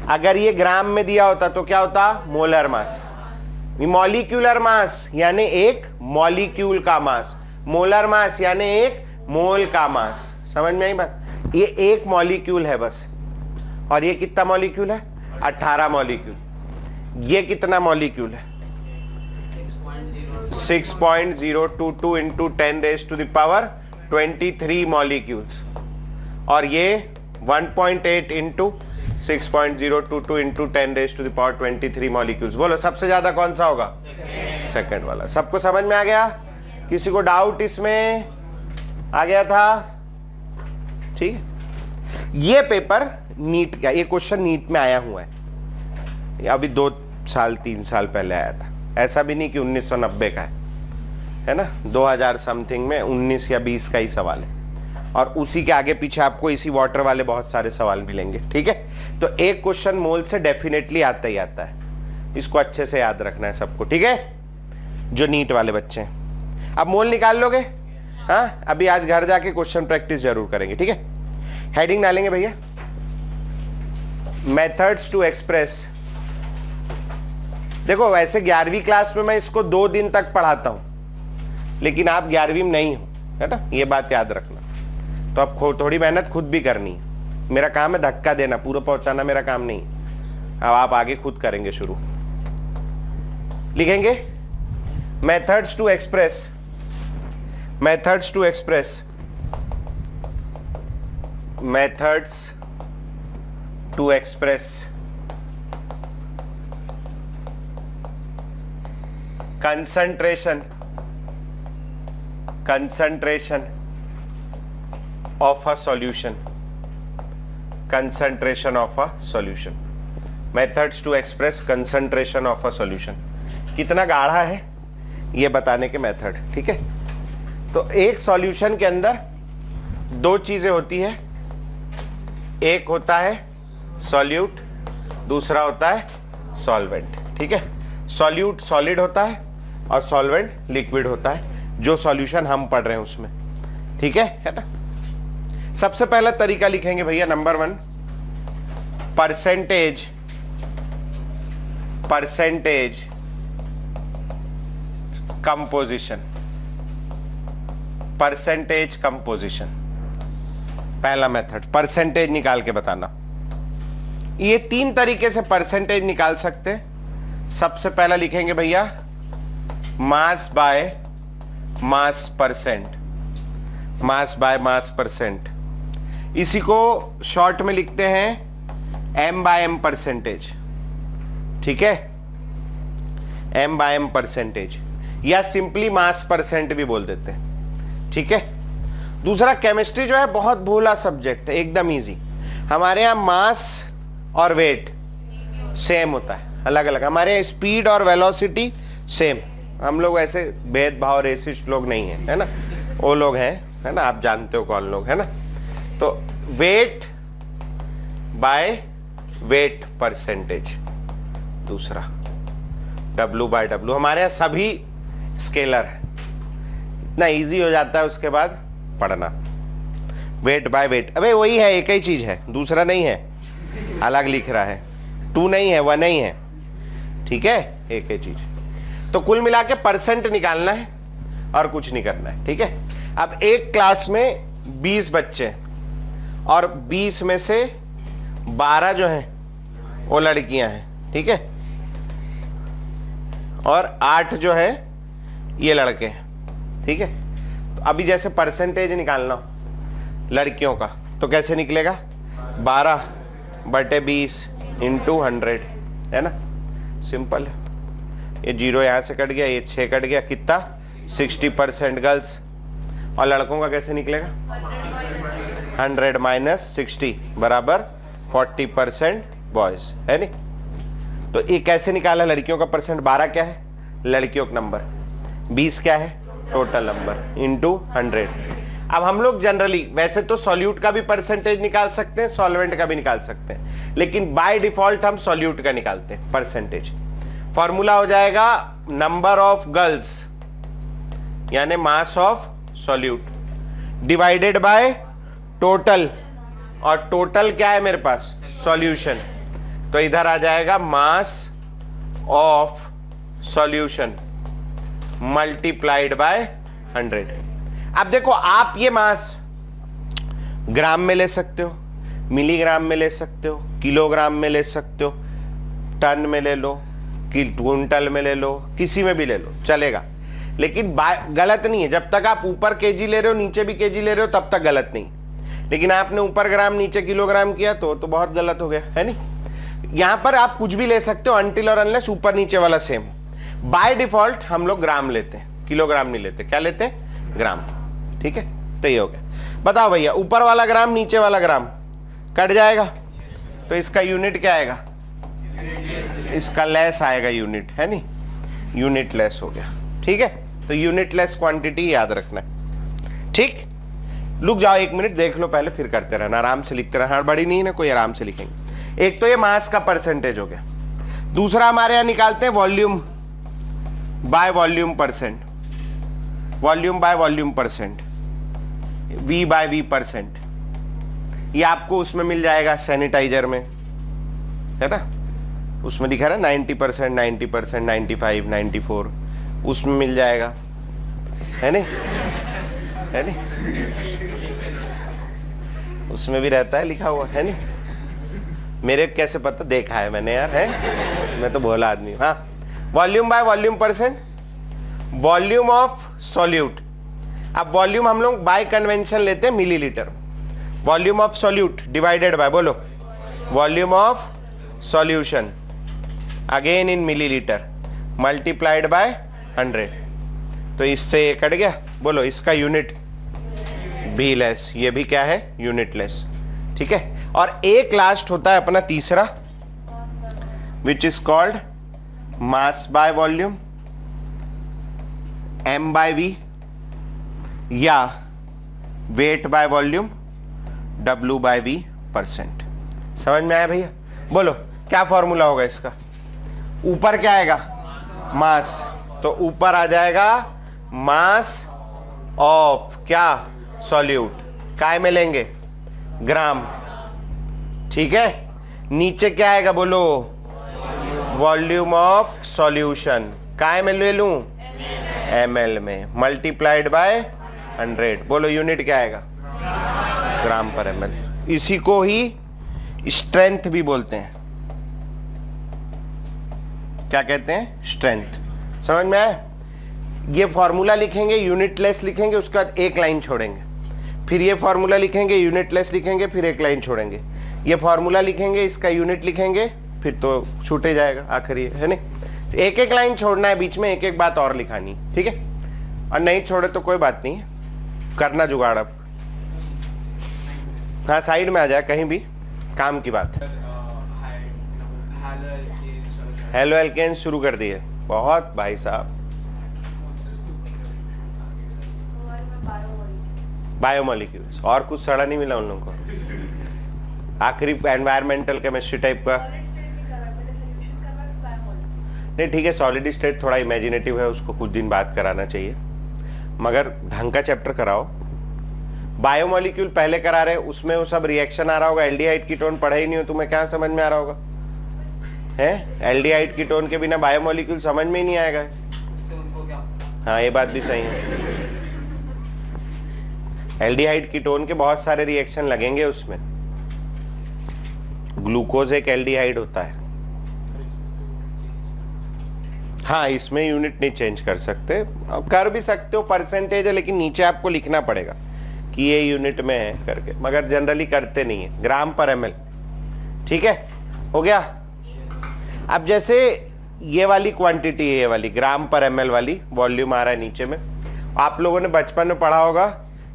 अगर ये ग्राम में दिया होता तो क्या होता, मोलर मास। मॉलिक्यूलर मास यानी एक मॉलिक्यूल का मास, मोलर मास यानी एक मोल का मास। समझ में आई बात? ये एक मॉलिक्यूल है बस, और ये कितना मॉलिक्यूल है, 18 मॉलिक्यूल। ये कितना मॉलिक्यूल है, 6.022 इंटू 10⁻⁻23 मॉलिक्यूल्स, और ये 1.8 इंटू 6.022 इंटू 10⁻23 मॉलिक्यूल्स। बोलो सबसे ज्यादा कौन सा होगा, सेकंड वाला। सबको समझ में आ गया? किसी को डाउट इसमें आ गया था? ठीक है, ये पेपर नीट का, ये क्वेश्चन नीट में आया हुआ है, अभी 2 साल 3 साल पहले आया था, ऐसा भी नहीं कि 1990 का है ना, 2000 समथिंग में 19 या 20 का ही सवाल है, और उसी के आगे पीछे आपको इसी वाटर वाले बहुत सारे सवाल मिलेंगे। ठीक है, तो एक क्वेश्चन मोल से डेफिनेटली आता ही आता है, इसको अच्छे से याद रखना है सबको। ठीक है, जो नीट वाले बच्चे हैं, अब मोल निकाल लोगे? हाँ, अभी आज घर जाके क्वेश्चन प्रैक्टिस जरूर करेंगे। ठीक है, हेडिंग डालेंगे भैया, मेथड्स टू एक्सप्रेस। देखो वैसे 11वीं क्लास में मैं इसको 2 दिन तक पढ़ाता हूं, लेकिन आप 11वीं में नहीं हो, है ना, ये बात याद रखना। तो अब थोड़ी मेहनत खुद भी करनी है, मेरा काम है धक्का देना, पूरा पहुंचाना मेरा काम नहीं। अब आप आगे खुद करेंगे शुरू। लिखेंगे methods to express, methods to express, methods to express concentration of a solution, concentration of a solution, methods to express concentration of a solution। कितना गाढ़ा है ये बताने के मेथड। ठीक है, तो एक सॉल्यूशन के अंदर 2 चीजें होती है, एक होता है सॉल्यूट, दूसरा होता है सॉल्वेंट। ठीक है, सॉल्यूट सॉलिड होता है और सॉल्वेंट लिक्विड होता है, जो सॉल्यूशन हम पढ़ रहे हैं उसमें। ठीक है ना। सबसे पहला तरीका लिखेंगे भैया, number 1, percentage composition, percentage composition, पहला मेथड परसेंटेज निकाल के बताना। ये 3 तरीके से परसेंटेज निकाल सकते हैं। सबसे पहला लिखेंगे भैया mass by mass percent, mass by mass percent, इसी को शॉर्ट में लिखते हैं m बाय m परसेंटेज। ठीक है, m बाय m परसेंटेज, या सिंपली मास परसेंट भी बोल देते हैं। ठीक है, दूसरा केमिस्ट्री जो है बहुत भोला सब्जेक्ट है, एकदम इजी। हमारे यहाँ मास और वेट सेम होता है, अलग अलग। हमारे यहाँ स्पीड और वेलोसिटी सेम। हम लोग ऐसे भेदभाव रेसिस्ट लोग नहीं है, है ना, वो लोग हैं, है ना, आप जानते हो कौन लोग, है ना। तो वेट बाय वेट परसेंटेज, दूसरा W बाय W। हमारे यहाँ सभी स्केलर है, इतना इजी हो जाता है उसके बाद पढ़ना। वेट बाय वेट, अबे वही है, एक ही चीज है, दूसरा नहीं है, अलग लिख रहा है, 2 नहीं है, 1 नहीं है। ठीक है, एक ही चीज। तो कुल मिला के परसेंट निकालना है और कुछ नहीं करना है। ठीक है, अब एक क्लास में 20 बच्चे हैं और 20 में से 12 जो हैं वो लड़कियां हैं। ठीक है, और 8 जो है ये लड़के हैं। ठीक है, तो अभी जैसे परसेंटेज निकालना हो लड़कियों का तो कैसे निकलेगा, 12/20 इंटू 100, है ना, सिंपल है। ये 0 यहां से कट गया, ये 6 कट गया, कितना 60% गर्ल्स। और लड़कों का कैसे निकलेगा, 100 माइनस 60 बराबर 40% बॉयज, है नहीं। तो ये कैसे निकाला लड़कियों का परसेंट, 12 क्या है लड़कियों का नंबर, 20 क्या है टोटल नंबर, इंटू 100। अब हम लोग जनरली वैसे तो सॉल्यूट का भी परसेंटेज निकाल सकते हैं, सॉल्वेंट का भी निकाल सकते हैं, लेकिन बाय डिफॉल्ट हम सॉल्यूट का निकालते हैं परसेंटेज। फॉर्मूला हो जाएगा नंबर ऑफ गर्ल्स यानी mass of solute divided by total, और टोटल क्या है मेरे पास, सॉल्यूशन, तो इधर आ जाएगा मास ऑफ सॉल्यूशन मल्टीप्लाइड बाय 100। अब देखो आप ये मास ग्राम में ले सकते हो, मिलीग्राम में ले सकते हो, किलोग्राम में ले सकते हो, टन में ले लो, क्विंटल में ले लो, किसी में भी ले लो चलेगा, लेकिन गलत नहीं है। जब तक आप ऊपर केजी ले रहे हो नीचे भी केजी ले रहे हो तब तक गलत नहीं, लेकिन आपने ऊपर ग्राम नीचे किलोग्राम किया तो बहुत गलत हो गया, है नहीं। यहां पर आप कुछ भी ले सकते हो अनटिल और अनलेस ऊपर नीचे वाला सेम। बाय डिफॉल्ट हम लोग ग्राम लेते हैं, किलोग्राम नहीं लेते, क्या लेते हैं, ग्राम। ठीक है, तो ये हो गया। बताओ भैया ऊपर वाला ग्राम नीचे वाला ग्राम कट जाएगा तो इसका यूनिट क्या आएगा, इसका लेस आएगा यूनिट, है नहीं, यूनिट लेस हो गया। ठीक है, तो यूनिट लेस क्वांटिटी याद रखना है। ठीक, रुक जाओ 1 मिनट, देख लो पहले फिर करते रहना, आराम से लिखते रहना, बड़ी नहीं ना, कोई आराम से लिखेंगे। एक तो ये मास का परसेंटेज हो गया, दूसरा हमारे यहां निकालते हैं volume by volume percent, volume by volume percent, v by v percent. ये आपको उसमें मिल जाएगा सैनिटाइजर में, है ना, उसमें दिखा रहा है 90%, 90%, 95, 94, उसमें मिल जाएगा, है नहीं, है नहीं, उसमें भी रहता है लिखा हुआ, है नहीं। मेरे कैसे पता, देखा है मैंने यार, है, मैं तो भोला आदमी हूं। हाँ, volume by volume percent, volume of solute. अब वॉल्यूम हम लोग बाय कन्वेंशन लेते हैं millilitre, volume of solute divided by, बोलो, volume of solution again in millilitre multiplied by 100। तो इससे ये कट गया, बोलो इसका यूनिट भी लेस, ये भी क्या है, यूनिट लेस। ठीक है, और एक लास्ट होता है अपना तीसरा which is called mass by volume, m by v, या वेट बाय वॉल्यूम, डब्ल्यू बाय वी परसेंट। समझ में आया भैया? बोलो क्या फॉर्मूला होगा इसका, ऊपर क्या आएगा, मास, तो ऊपर आ जाएगा मास ऑफ क्या, सॉल्यूट, काय में लेंगे, ग्राम। ठीक है, नीचे क्या आएगा, बोलो, वॉल्यूम ऑफ सॉल्यूशन, काय में ले लूं, ml में, मल्टीप्लाइड बाय 100, बोलो यूनिट क्या आएगा, ग्राम पर ml। इसी को ही स्ट्रेंथ भी बोलते हैं, क्या कहते हैं, स्ट्रेंथ। समझ में आया? ये फॉर्मूला लिखेंगे, यूनिट लेस लिखेंगे, उसके बाद एक लाइन छोड़ेंगे, फिर ये फॉर्मूला लिखेंगे, यूनिट लेस लिखेंगे, फिर एक लाइन छोड़ेंगे, ये फॉर्मूला लिखेंगे, इसका यूनिट लिखेंगे, फिर तो छूटे जाएगा आखिरी, है नहीं। एक एक लाइन छोड़ना है, बीच में एक एक बात और लिखानी, ठीक है, और नहीं छोड़े तो कोई बात नहीं, करना जुगाड़ अब। हाँ, साइड में आ जाए कहीं भी, काम की बात है। हेलो एल्केन शुरू कर दिए, बहुत भाई साहब, बायोमोलिक्यूल्स, और कुछ सड़ा नहीं मिला उन लोगों को, आखिरी एनवायरमेंटल केमिस्ट्री टाइप का। नहीं ठीक है, सॉलिड स्टेट थोड़ा इमेजिनेटिव है, उसको कुछ दिन बाद कराना चाहिए, मगर ढंग का चैप्टर कराओ। बायोमोलिक्यूल पहले करा रहे, उसमें वो सब रिएक्शन आ रहा होगा, एल्डिहाइड कीटोन पढ़े ही नहीं हो, तुम्हें क्या समझ में आ रहा होगा, है एल्डिहाइड कीटोन के बिना बायोमोलिक्यूल समझ में ही नहीं आएगा। हाँ, ये बात भी सही है, एल्डिहाइड कीटोन के बहुत सारे रिएक्शन लगेंगे उसमें, ग्लूकोज एक एल्डिहाइड होता है। हाँ, इसमें यूनिट नहीं चेंज कर सकते, अब कर भी सकते हो, परसेंटेज है, लेकिन नीचे आपको लिखना पड़ेगा कि ये यूनिट में है करके, मगर जनरली करते नहीं है, ग्राम पर ml। ठीक है, हो गया। अब जैसे ये वाली क्वांटिटी है, ये वाली ग्राम पर ml वाली, वॉल्यूम आ रहा है नीचे में, आप लोगों ने बचपन में पढ़ा होगा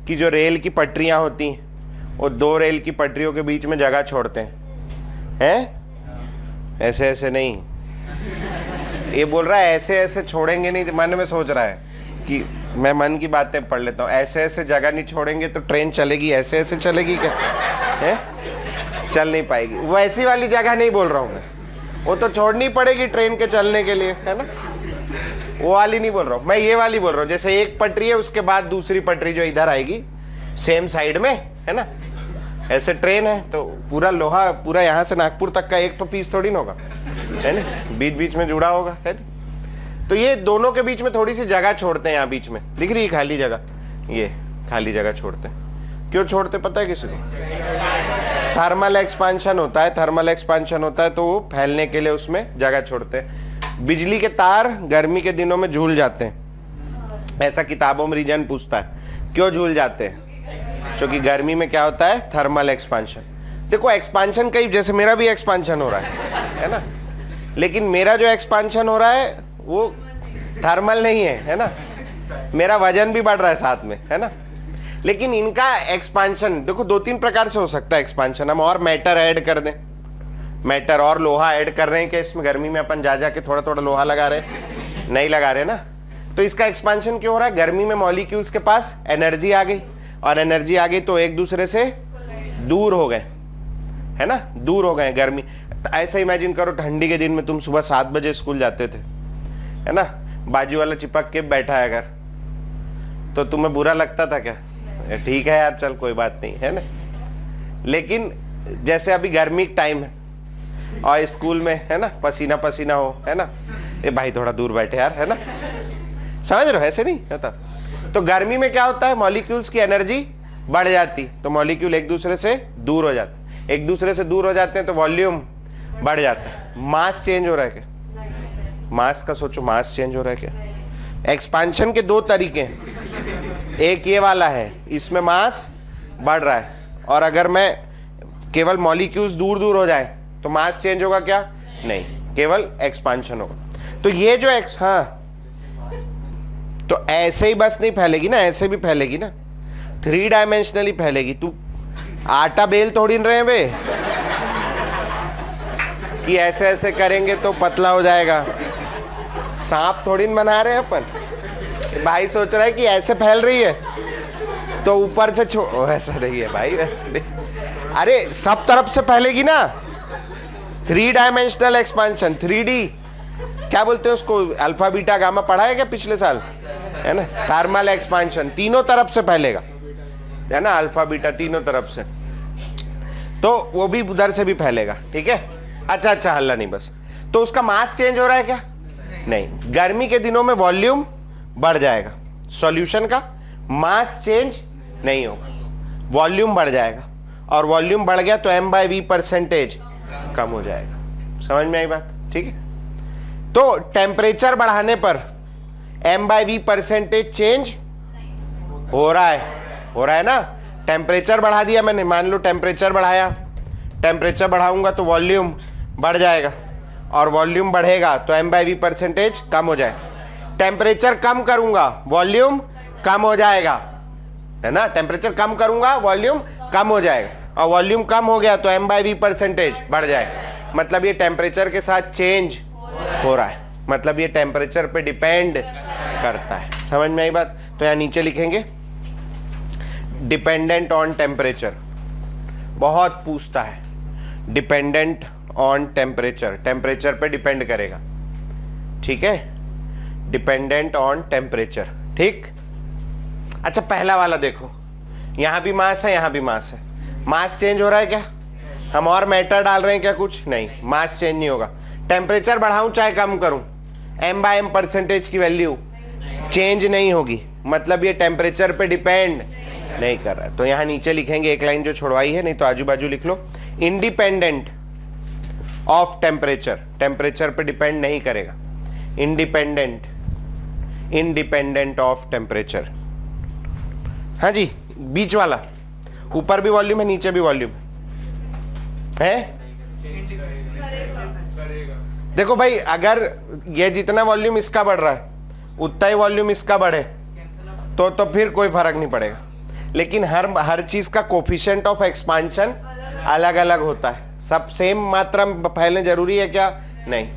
कि जो रेल की पटरियां होती हैं, वो दो रेल की पटरियों के बीच में जगह छोड़ते हैं, ऐसे ऐसे नहीं, ये बोल रहा है ऐसे ऐसे छोड़ेंगे नहीं, मन में सोच रहा है कि मैं मन की बातें पढ़ लेता हूँ। ऐसे ऐसे जगह नहीं छोड़ेंगे तो ट्रेन चलेगी, ऐसे ऐसे चलेगी क्या है? चल नहीं पाएगी। वैसी वाली जगह नहीं बोल रहा हूँ मैं, वो तो छोड़नी पड़ेगी ट्रेन के चलने के लिए, है ना। वो वाली नहीं बोल रहा हूँ मैं, ये वाली बोल रहा हूँ। जैसे एक पटरी है, उसके बाद दूसरी पटरी जो इधर आएगी सेम साइड में, है ना। ऐसे ट्रेन है तो पूरा लोहा, पूरा यहाँ से नागपुर तक का एक तो पीस थोड़ी ना होगा, है ना, बीच बीच में जुड़ा होगा, है ना। तो ये दोनों के बीच में थोड़ी सी जगह छोड़ते हैं। यहाँ बीच में दिख रही है खाली जगह, ये खाली जगह छोड़ते हैं। क्यों छोड़ते पता है किसी को? थर्मल एक्सपांशन होता है, थर्मल एक्सपांशन होता है तो वो फैलने के लिए उसमें जगह छोड़ते हैं। बिजली के तार गर्मी के दिनों में झूल जाते हैं, ऐसा किताबों में रीजन पूछता है क्यों झूल जाते हैं, क्योंकि गर्मी में क्या होता है, थर्मल एक्सपांशन। देखो एक्सपांशन कई, जैसे मेरा भी एक्सपांशन हो रहा है ना, लेकिन मेरा जो एक्सपांशन हो रहा है वो थर्मल नहीं है ना, मेरा वजन भी बढ़ रहा है साथ में, है ना। लेकिन इनका एक्सपांशन देखो दो तीन प्रकार से हो सकता है एक्सपांशन। हम और मैटर ऐड कर दें, मैटर और लोहा ऐड कर रहे हैं कि इसमें गर्मी में अपन जा जाके थोड़ा थोड़ा लोहा लगा रहे हैं, नहीं लगा रहे ना। तो इसका एक्सपांशन क्यों हो रहा है? गर्मी में मॉलिक्यूल्स के पास एनर्जी आ गई, और एनर्जी आ गई तो एक दूसरे से दूर हो गए, है ना, दूर हो गए गर्मी। ऐसा इमेजिन करो ठंडी के दिन में तुम सुबह 7 बजे स्कूल जाते थे, है ना, बाजू वाला चिपक के बैठा है अगर, तो तुम्हें बुरा लगता था क्या? ठीक है यार चल कोई बात नहीं, है ना। लेकिन जैसे अभी गर्मी टाइम है और स्कूल में, है ना, पसीना पसीना हो, है ना, ये भाई थोड़ा दूर बैठे यार, है ना, समझ रहे हो? ऐसे नहीं होता। तो गर्मी में क्या होता है, मॉलिक्यूल्स की एनर्जी बढ़ जाती, तो मॉलिक्यूल एक दूसरे से दूर हो जाते, एक दूसरे से दूर हो जाते हैं तो वॉल्यूम बढ़ जाता है। मास चेंज हो रहा है क्या? मास का सोचो, मास चेंज हो रहा है क्या? एक्सपांशन के दो तरीके हैं, एक ये वाला है, इसमें मास बढ़ रहा है, और अगर मैं केवल मॉलिक्यूल्स दूर दूर हो जाए तो मास चेंज होगा क्या? नहीं, केवल एक्सपांशन होगा। तो ये जो हाँ, तो ऐसे ही बस नहीं फैलेगी ना, ऐसे भी फैलेगी ना, 3 डायमेंशनली फैलेगी। तू आटा बेल थोड़ी रहे हैं बे कि ऐसे ऐसे करेंगे तो पतला हो जाएगा, सांप थोड़ी बना रहे हैं अपन। भाई सोच रहा है कि ऐसे फैल रही है तो ऊपर से ऐसा नहीं है भाई, वैसे नहीं, अरे सब तरफ से फैलेगी ना। 3 डायमेंशनल एक्सपांशन, 3D क्या बोलते हैं उसको, अल्फा बीटा गामा पढ़ा है क्या पिछले साल, है ना। थर्मल एक्सपांशन तीनों तरफ से फैलेगा, है ना, अल्फा बीटा तीनों तरफ से, तो वो भी उधर से भी फैलेगा, ठीक है। अच्छा हल्ला नहीं बस। तो उसका मास चेंज हो रहा है क्या? नहीं, गर्मी के दिनों में वॉल्यूम बढ़ जाएगा, सॉल्यूशन का मास चेंज नहीं होगा, वॉल्यूम बढ़ जाएगा, और वॉल्यूम बढ़ गया तो m/v परसेंटेज कम हो जाएगा। समझ में आई बात? ठीक है। तो टेम्परेचर बढ़ाने पर m/v परसेंटेज चेंज हो रहा है ना। टेम्परेचर बढ़ा दिया मैंने, मान लो टेम्परेचर बढ़ाया, टेम्परेचर बढ़ाऊंगा तो वॉल्यूम बढ़ जाएगा, और वॉल्यूम बढ़ेगा तो m/v परसेंटेज कम हो जाएगा। टेम्परेचर कम करूंगा वॉल्यूम कम हो जाएगा, है ना, टेम्परेचर कम करूंगा वॉल्यूम कम हो जाएगा, और वॉल्यूम कम हो गया तो m/v परसेंटेज बढ़ जाएगा। मतलब ये टेम्परेचर के साथ चेंज हो रहा है, मतलब ये टेम्परेचर पे डिपेंड करता है। समझ में आई बात? तो यहां नीचे लिखेंगे डिपेंडेंट ऑन टेम्परेचर, बहुत पूछता है, डिपेंडेंट ऑन टेम्परेचर, टेम्परेचर पे डिपेंड करेगा, ठीक है, डिपेंडेंट ऑन टेम्परेचर, ठीक। अच्छा पहला वाला देखो, यहां भी मास है, यहां भी मास है, मास चेंज हो रहा है क्या? हम और मैटर डाल रहे हैं क्या? कुछ नहीं, मास चेंज नहीं होगा। टेम्परेचर बढ़ाऊं चाहे कम करूं, m/m परसेंटेज की वैल्यू चेंज नहीं होगी, मतलब ये टेम्परेचर पे डिपेंड नहीं कर रहा है। तो यहां नीचे लिखेंगे एक लाइन जो छुड़वाई है, नहीं तो आजू बाजू लिख लो, इंडिपेंडेंट ऑफ टेम्परेचर, टेम्परेचर पे डिपेंड नहीं करेगा, इंडिपेंडेंट ऑफ टेम्परेचर। हाँ जी, बीच वाला, ऊपर भी वॉल्यूम है नीचे भी वॉल्यूम है। देखो भाई, अगर ये जितना वॉल्यूम इसका बढ़ रहा है उतना ही वॉल्यूम इसका बढ़े तो फिर कोई फर्क नहीं पड़ेगा। लेकिन हर चीज का कोफिशिएंट ऑफ एक्सपांशन अलग अलग होता है। सब सेम मात्रा में फैलने जरूरी है क्या? नहीं,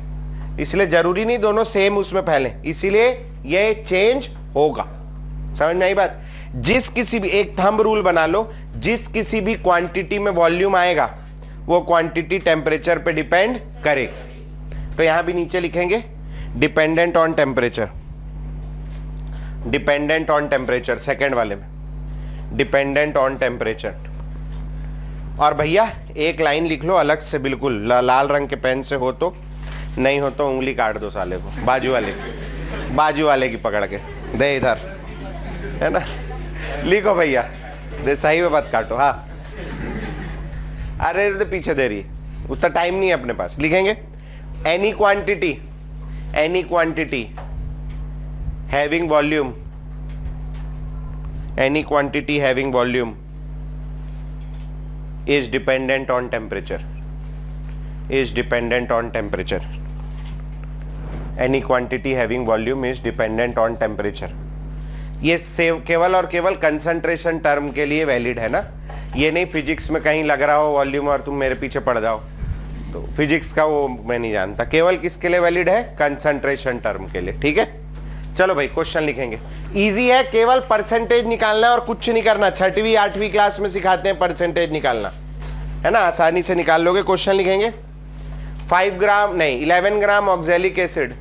इसलिए जरूरी नहीं दोनों सेम उसमें फैले, इसीलिए ये चेंज होगा। समझ में आई बात? जिस किसी भी, एक थंब रूल बना लो, जिस किसी भी क्वांटिटी में वॉल्यूम आएगा वो क्वांटिटी टेम्परेचर पे डिपेंड करेगा। तो यहां भी नीचे लिखेंगे dependent on temperature, dependent on temperature, second वाले में डिपेंडेंट ऑन टेम्परेचर। और भैया एक लाइन लिख लो अलग से, बिल्कुल लाल रंग के पेन से, हो तो, नहीं हो तो उंगली काट दो साले को, बाजू वाले की पकड़ के दे इधर, है ना। लिखो भैया, दे सही में मत काटो। हाँ, अरे तो पीछे दे रही है, उतना टाइम नहीं है अपने पास। लिखेंगे any quantity having volume, any quantity having volume is dependent on temperature, is dependent on temperature. Any quantity having volume is dependent on temperature. ये केवल और केवल कंसंट्रेशन टर्म के लिए वैलिड है ना, ये नहीं फिजिक्स में कहीं लग रहा हो वॉल्यूम और तुम मेरे पीछे पड़ जाओ, तो फिजिक्स का वो मैं नहीं जानता। केवल किसके लिए वैलिड है? कंसंट्रेशन टर्म के लिए। ठीक है, चलो भाई क्वेश्चन लिखेंगे। इजी है, केवल परसेंटेज निकालना है और कुछ नहीं करना। 6वीं 8वीं क्लास में सिखाते हैं परसेंटेज निकालना, है ना, आसानी से निकाल लोगे। क्वेश्चन लिखेंगे 5 ग्राम नहीं 11 gram oxalic acid,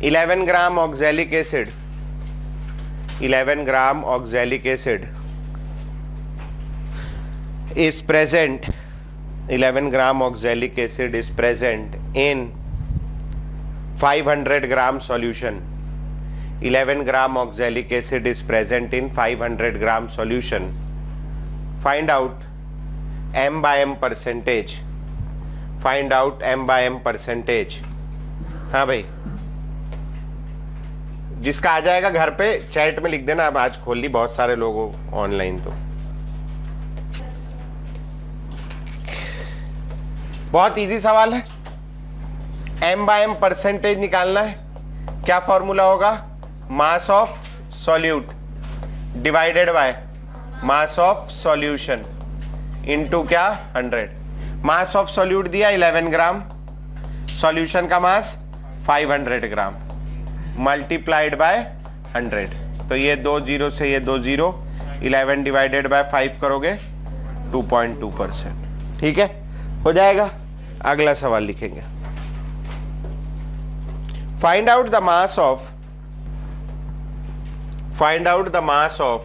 11 gram oxalic acid, 11 gram oxalic acid is present, 11 gram oxalic acid is present in 500 gram solution. 11 gram oxalic acid is present in 500 gram solution. Find out m by m percentage. Find out m by m percentage. हाँ भाई, जिसका आ जाएगा घर पे chat में लिख देना। अब आज खोल ली बहुत सारे लोगों ऑनलाइन, तो बहुत इजी सवाल है। m बाय m परसेंटेज निकालना है। क्या फॉर्मूला होगा? Mass of solute divided by mass of solution into क्या 100। मास ऑफ सॉल्यूट दिया 11 ग्राम, सॉल्यूशन का मास 500 ग्राम, मल्टीप्लाइड बाय 100। तो ये 2 0 से ये 2 0, 11 डिवाइडेड बाय 5 करोगे 2.2%। ठीक है, हो जाएगा। अगला सवाल लिखेंगे, find out the mass of, find out the mass of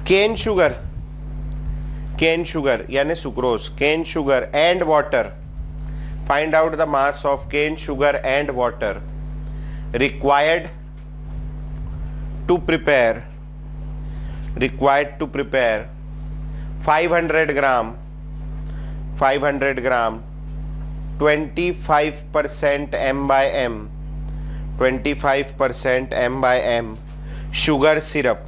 cane sugar, cane sugar यानी sucrose, cane sugar and water. Find out the mass of cane sugar and water required to prepare 500 gram 25% m by m, 25% m by m sugar syrup,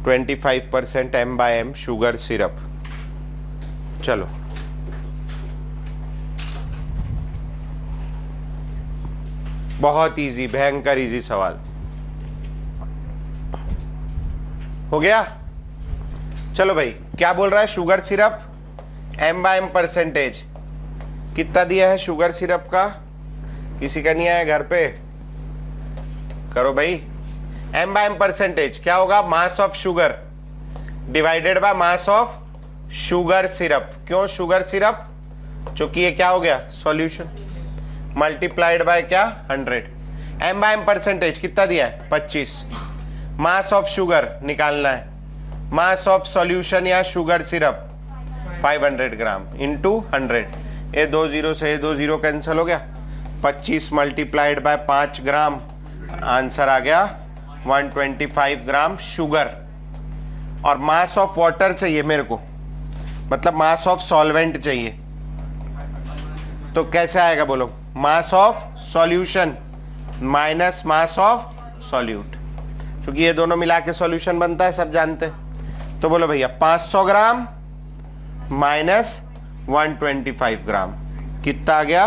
25% m by m sugar syrup। चलो बहुत easy, भयंकर easy सवाल हो गया। चलो भाई, क्या बोल रहा है? Sugar syrup m by m percentage कितना दिया है शुगर सिरप का? किसी का नहीं आया घर पे? करो भाई। m बाय m परसेंटेज क्या होगा? Mass of sugar divided by mass of sugar syrup. क्यों शुगर सिरप? क्योंकि ये क्या हो गया? सॉल्यूशन, मल्टीप्लाइड बाय क्या 100। m बाय m परसेंटेज कितना दिया है? 25। मास ऑफ शुगर निकालना है, मास ऑफ सॉल्यूशन या शुगर सिरप 500 ग्राम इंटू 100। ये 2 0 से 2 0 कैंसिल हो गया। 25 मल्टीप्लाइड बाय 5 ग्राम, आंसर आ गया 125 ग्राम शुगर। और मास ऑफ वाटर चाहिए मेरे को, मतलब मास ऑफ सॉल्वेंट चाहिए। तो कैसे आएगा बोलो? मास of solution minus mass of solute, क्योंकि ये दोनों मिला के सॉल्यूशन बनता है, सब जानते हैं। तो बोलो भैया 500 ग्राम माइनस 125 ग्राम कितना आ गया?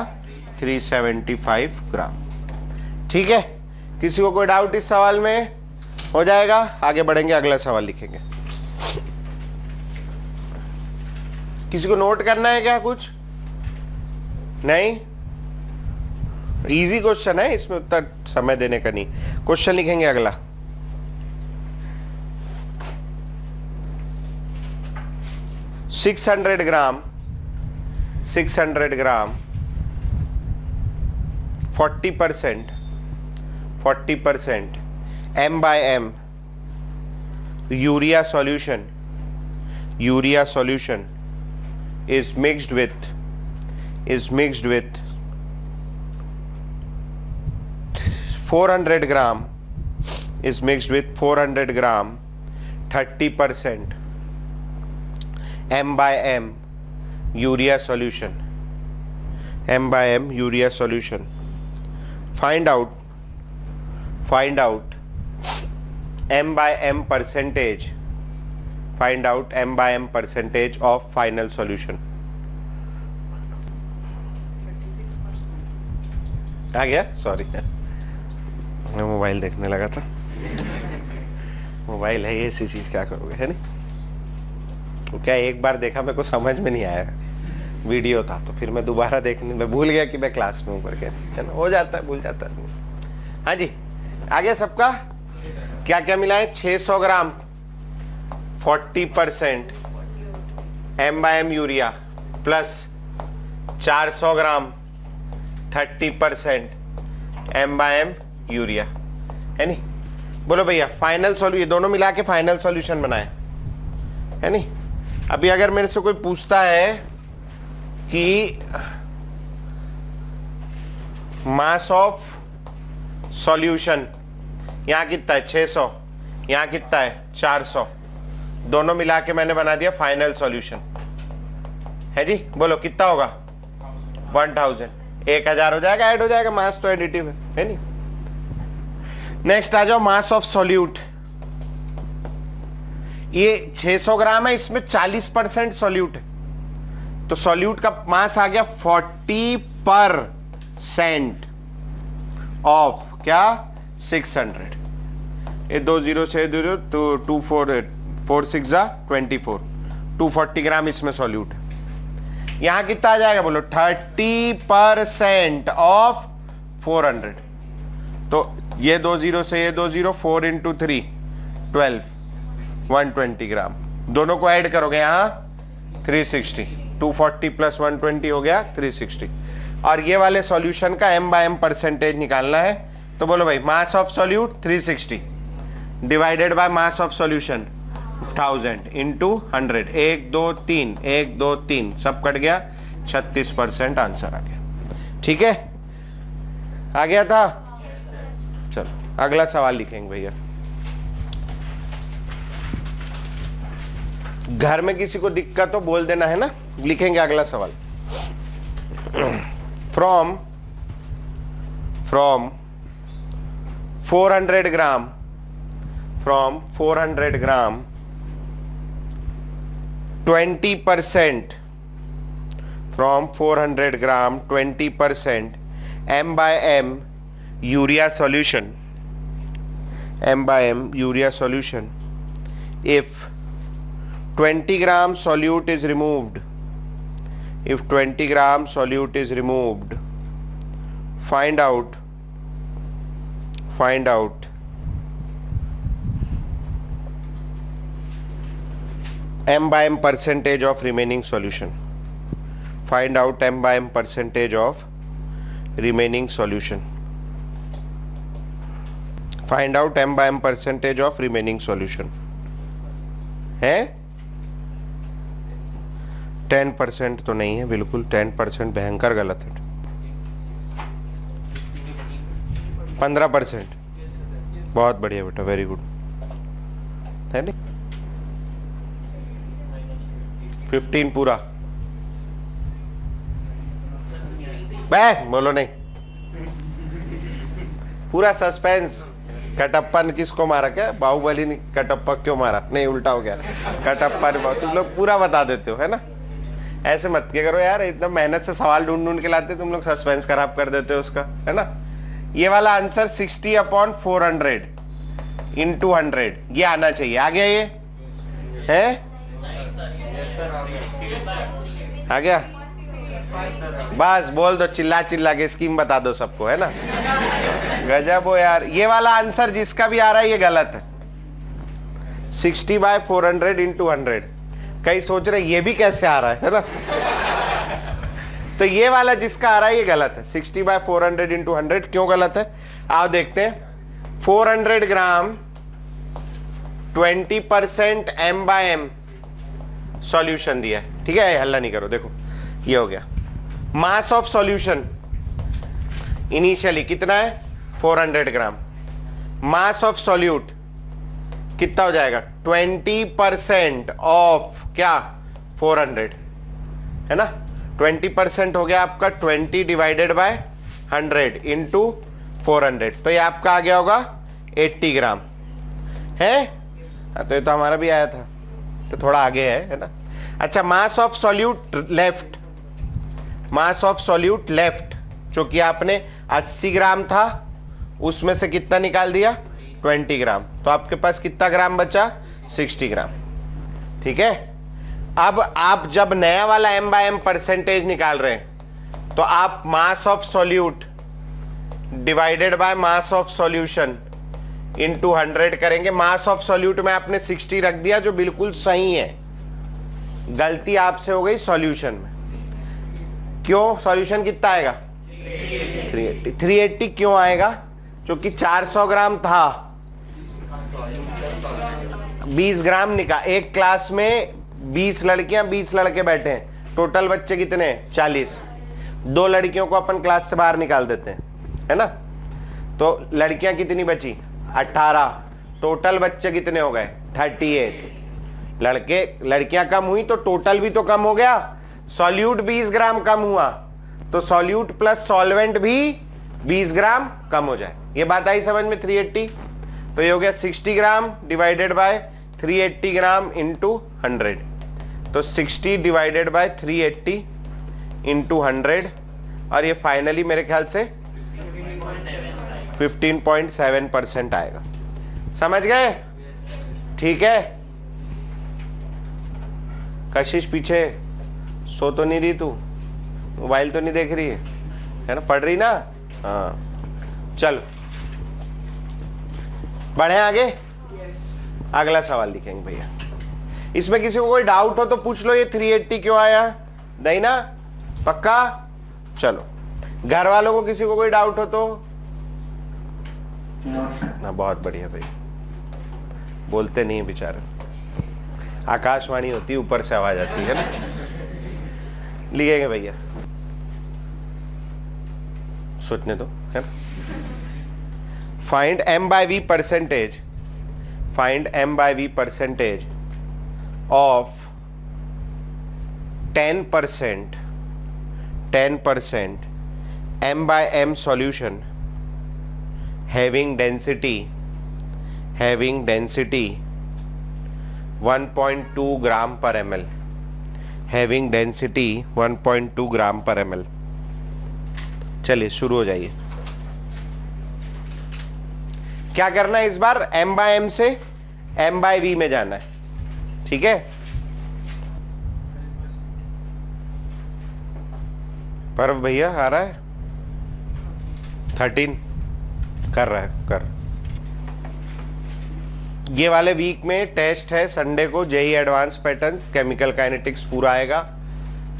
375 ग्राम। ठीक है, किसी को कोई डाउट इस सवाल में? हो जाएगा, आगे बढ़ेंगे, अगला सवाल लिखेंगे। किसी को नोट करना है क्या? कुछ नहीं? इजी क्वेश्चन है, इसमें उतना समय देने का नहीं। क्वेश्चन लिखेंगे अगला। $600 ग्राम 40% M/M urea solution is mixed with 400 gram 30% M/M urea solution. Find out M/M percentage. Find out M/M percentage of final solution. आ गया? सॉरी, मैं मोबाइल देखने लगा था। मोबाइल है ये ऐसी चीज, क्या करोगे, है नहीं? तो क्या एक बार देखा, मेरे को समझ में नहीं आया, वीडियो था, तो फिर मैं दोबारा देखने में भूल गया कि मैं क्लास में हूँ करके, है ना? हो जाता है, भूल जाता है। हाँ जी, आ गया सबका? क्या क्या मिला है? 600 ग्राम 40% M/M यूरिया प्लस 400 ग्राम 30% M/M यूरिया, है नहीं? बोलो भैया फाइनल सॉल्यूशन, ये दोनों मिला के फाइनल सॉल्यूशन बनाए, है नहीं? अभी अगर मेरे से कोई पूछता है कि मास ऑफ सॉल्यूशन यहां कितना है 600, यहां कितना है 400, दोनों मिला के मैंने बना दिया फाइनल सॉल्यूशन, है जी? बोलो कितना होगा? 1000 1000 हो जाएगा, ऐड हो जाएगा, मास तो एडिटिव है नहीं? नेक्स्ट आ जाओ, मास ऑफ सॉल्यूट। ये 600 ग्राम है, इसमें 40% सॉल्यूट है, तो सॉल्यूट का मास आ गया 40% ऑफ क्या? 600। ये 20 से 4 6 24, 240 ग्राम इसमें सॉल्यूट है। यहां कितना आ जाएगा बोलो? 30% ऑफ 400। तो ये 20 से ये 20, 4 × 3 12, 120 ग्राम। दोनों को ऐड करोगे यहां 360, 240 प्लस 120 हो गया 360। और ये वाले सॉल्यूशन का M/M परसेंटेज निकालना है, तो बोलो भाई mass of solute 360 divided by mass of solution 1000 into 100, 1 2 3 1 2 3 सब कट गया, 36% आंसर आ गया। ठीक है, आ गया था? चलो अगला सवाल लिखेंगे भैया। घर में किसी को दिक्कत तो बोल देना, है ना? लिखेंगे अगला सवाल। From 400 gram 20% from 400 gram 20% M/M urea solution if 20 gram solute is removed, find out M/M percentage of remaining solution. Find out M/M percentage of remaining solution. Find out M/M percentage of remaining solution. है 10% तो नहीं है, बिल्कुल 10% भयंकर गलत है। 15%, बहुत बढ़िया बेटा, वेरी गुड, है नहीं? 15 पूरा, बोलो नहीं, पूरा सस्पेंस। कटप्पा ने किसको मारा? क्या बाहुबली ने कटप्पा क्यों मारा? नहीं, उल्टा हो गया, कटप्पा ने। तुम लोग पूरा बता देते हो, है ना? ऐसे मत किया करो यार, इतना मेहनत से सवाल ढूंढ के लाते, तुम लोग सस्पेंस खराब कर देते हो उसका, है ना? ये वाला आंसर 60/400 इंटू 100 ये आना चाहिए। आ गया? ये है? आ गया? बस बोल दो, चिल्ला चिल्ला के स्कीम बता दो सबको, है ना। गजब हो यार। ये वाला आंसर जिसका भी आ रहा है ये गलत है। 60/400 into 100। कई सोच रहे ये भी कैसे आ रहा है ना। तो ये वाला जिसका आ रहा है ये गलत है। 60/400 into 100 क्यों गलत है, आओ देखते हैं। 400 ग्राम 20% m/m सॉल्यूशन दिया है, ठीक है। हल्ला नहीं करो, देखो ये हो गया। मास ऑफ सॉल्यूशन इनिशियली कितना है, 400 ग्राम। मास ऑफ सॉल्यूट कितना हो जाएगा, 20% ऑफ क्या, 400, है ना। 20% हो गया आपका 20 डिवाइडेड बाय 100 इंटू 400, तो ये आपका आ गया होगा 80 ग्राम, है। तो ये तो हमारा भी आया था, तो थोड़ा आगे है ना। अच्छा, mass of solute left, mass of solute left, जो कि आपने 80 ग्राम था, उसमें से कितना निकाल दिया, 20 ग्राम, तो आपके पास कितना ग्राम बचा, 60 ग्राम, ठीक है। अब आप जब नया वाला m/m परसेंटेज निकाल रहे हैं, तो आप mass of solute divided by mass of solution into 100 करेंगे। मास ऑफ सॉल्यूट में आपने 60 रख दिया, जो बिल्कुल सही है। गलती आपसे हो गई सॉल्यूशन में। क्यों, सॉल्यूशन कितना आएगा, 380। 380 क्यों आएगा, क्योंकि 400 ग्राम था, 20 ग्राम निकाल। एक क्लास में 20 लड़कियां 20 लड़के बैठे हैं, टोटल बच्चे कितने, 40। 2 लड़कियों को अपन क्लास से बाहर निकाल देते हैं, है ना। तो लड़कियां कितनी बची, 18। टोटल बच्चे कितने हो गए, 38। लड़कियां कम हुई तो टोटल भी तो कम हो गया। सॉल्यूट 20 ग्राम कम हुआ, तो सॉल्यूट प्लस सॉल्वेंट भी 20 ग्राम कम हो जाए। ये बात आई समझ में। 380, तो ये हो गया 60 ग्राम डिवाइडेड बाय 380 ग्राम इंटू 100, तो 60 डिवाइडेड बाय 380 इंटू 100, और ये फाइनली मेरे ख्याल से 15.7% आएगा। समझ गए, ठीक है। कशिश पीछे सो तो नहीं रही तू, मोबाइल तो नहीं देख रही है ना, पढ़ रही ना। हाँ चलो बढ़े आगे। अगला सवाल लिखेंगे भैया। इसमें किसी को कोई डाउट हो तो पूछ लो, ये 380 क्यों आया, नहीं ना, पक्का। चलो, घर वालों को किसी को कोई डाउट हो तो ना, बहुत बढ़िया भाई, बोलते नहीं बेचारे, आकाशवाणी होती, ऊपर से आवाज आती है ना। लिखेंगे भैया, सोचने दो, है ना। Find m/v percentage, find m/v percentage of 10% m/m solution having density 1.2 ग्राम पर ml, हैविंग डेंसिटी 1.2 ग्राम पर ml। चलिए शुरू हो जाइए। क्या करना है इस बार, m/m से m/v में जाना है, ठीक है। पर भैया आ रहा है 13 कर रहा है, कर। ये वाले वीक में टेस्ट है, संडे को JEE advance pattern chemical kinetics पूरा आएगा,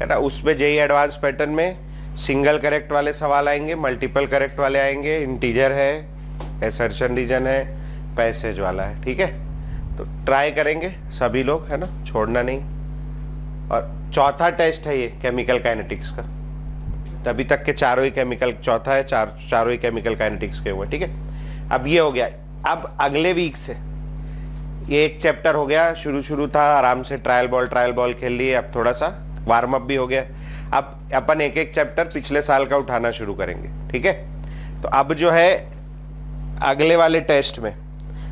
है ना। उसमें जेई एडवांस पैटर्न में सिंगल करेक्ट वाले सवाल आएंगे, मल्टीपल करेक्ट वाले आएंगे, इंटीजर है, एसर्शन रीजन है, पैसेज वाला है, ठीक है। तो ट्राई करेंगे सभी लोग, है ना, छोड़ना नहीं। और चौथा टेस्ट है ये केमिकल काइनेटिक्स का, तभी तक के चारों ही केमिकल, चौथा है, चारों ही केमिकल काइनेटिक्स के हुए, ठीक है। अब ये हो गया। अब अगले वीक से ये एक चैप्टर हो गया, शुरू था आराम से, ट्रायल बॉल खेल लिए, अब थोड़ा सा वार्म अप भी हो गया। अब अपन एक एक चैप्टर पिछले साल का उठाना शुरू करेंगे, ठीक है। तो अब जो है अगले वाले टेस्ट में,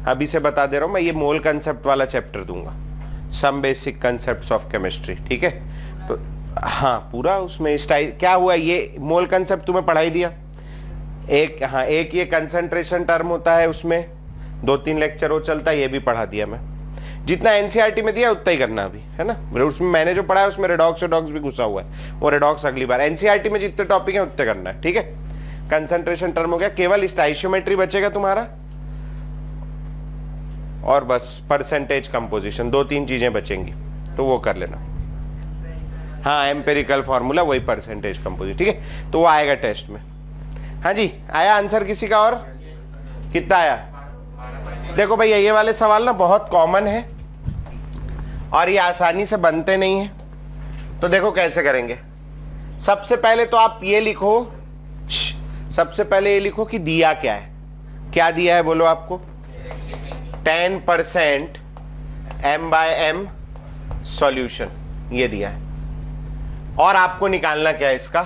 अभी से बता दे रहा हूं मैं, ये मोल कंसेप्ट वाला चैप्टर दूंगा, some basic concepts of chemistry, ठीक है। तो हाँ, पूरा उसमें स्टाइल क्या हुआ, ये मोल कंसेप्ट तुम्हें पढ़ाई दिया। एक, हाँ, एक ये कंसंट्रेशन टर्म होता है, उसमें 2-3 लेक्चर वो चलता है, ये भी पढ़ा दिया मैं। जितना एनसीईआरटी में दिया उतना ही करना अभी, है ना। उसमें मैंने जो पढ़ा है उसमें रेडॉक्स भी घुसा हुआ है, वो रेडॉक्स अगली बार। एनसीईआरटी में जितने टॉपिक है उतने करना है, ठीक है। कंसंट्रेशन टर्म हो गया, केवल स्टोइकियोमेट्री बचेगा तुम्हारा, और बस परसेंटेज कंपोजिशन, 2-3 चीजें बचेंगी, तो वो कर लेना। हाँ, एम्पेरिकल फॉर्मूला, वही परसेंटेज कंपोजिशन, ठीक है, तो वो आएगा टेस्ट में। हाँ जी, आया आंसर किसी का? और कितना आया? देखो भैया, ये वाले सवाल ना बहुत कॉमन है और ये आसानी से बनते नहीं है, तो देखो कैसे करेंगे। सबसे पहले तो आप ये लिखो, सबसे पहले ये लिखो कि दिया क्या है। क्या दिया है बोलो आपको? 10% m/m सॉल्यूशन, ये दिया है। और आपको निकालना क्या है इसका?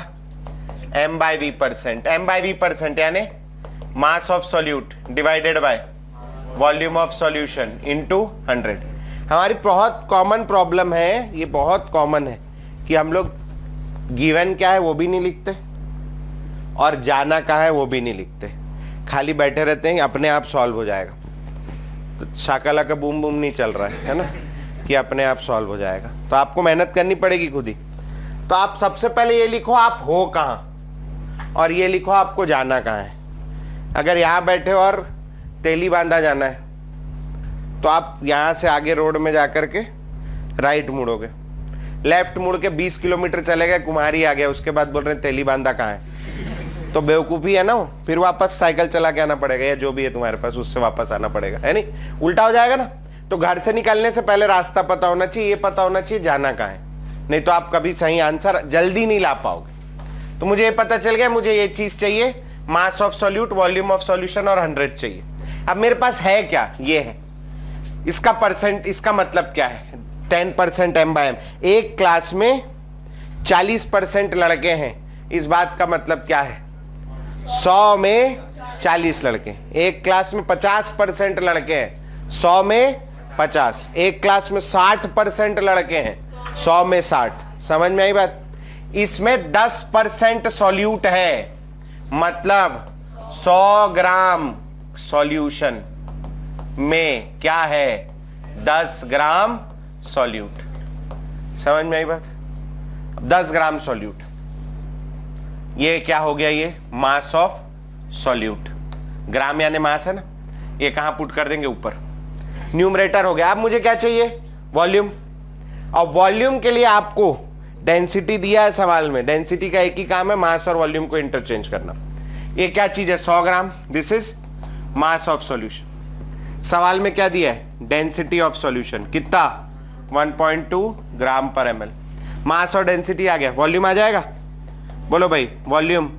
m/v%। m/v% यानी mass of solute divided by volume of solution into 100। हमारी बहुत कॉमन प्रॉब्लम है, ये बहुत कॉमन है कि हम लोग गिवन क्या है वो भी नहीं लिखते और जाना क्या है वो भी नहीं लिखते, खाली बैठे रहते हैं अपने आप सॉल्व हो जाएगा। तो शाकाला का बूम बूम नहीं चल रहा है ना, कि अपने आप सॉल्व हो जाएगा, तो आपको मेहनत करनी पड़ेगी खुद ही। तो आप सबसे पहले ये लिखो आप हो कहाँ, और ये लिखो आपको जाना कहाँ है। अगर यहाँ बैठे और तेली बांधा जाना है तो आप यहाँ से आगे रोड में जाकर के राइट मुड़ोगे, लेफ्ट मुड़ के 20 किलोमीटर चले गए, कुम्हारी आ गया, उसके बाद बोल रहे हैं तेली बांधा कहाँ है, तो बेवकूफ़ी है ना वो। फिर वापस साइकिल चला के आना पड़ेगा, या जो भी है तुम्हारे पास उससे वापस आना पड़ेगा, है नहीं, उल्टा हो जाएगा ना। तो घर से निकलने से पहले रास्ता पता होना चाहिए, ये पता होना चाहिए जाना कहाँ है, नहीं तो आप कभी सही आंसर जल्दी नहीं ला पाओगे। तो मुझे ये पता चल गया, मुझे ये चीज चाहिए, mass of solute, volume of solution और 100 चाहिए। अब मेरे पास है क्या? ये है, इसका परसेंट, इसका मतलब क्या है? 10% m/m। एक क्लास में 40% लड़के हैं, इस बात का मतलब क्या है? 100 में 40 लड़के। एक क्लास में 50% लड़के हैं, 100 में 50। एक क्लास में 60% लड़के हैं, 100 में 60। समझ में आई बात? इसमें 10% सॉल्यूट है, मतलब 100 ग्राम सॉल्यूशन में क्या है? 10 ग्राम सॉल्यूट। समझ में आई बात? 10 ग्राम सॉल्यूट, ये क्या हो गया? ये मास ऑफ सॉल्यूट। ग्राम यानी मास है ना, ये कहां पुट कर देंगे? ऊपर। न्यूमरेटर हो गया। अब मुझे क्या चाहिए? वॉल्यूम। और वॉल्यूम के लिए आपको डेंसिटी दिया है सवाल में। डेंसिटी का एक ही काम है, मास और वॉल्यूम को इंटरचेंज करना। ये क्या चीज है? 100 gram. This is mass of solution. सवाल में क्या दिया है? Density of solution. कितना? 1.2 ग्राम पर ml। मास और डेंसिटी आ गया, वॉल्यूम आ जाएगा। बोलो भाई, वॉल्यूम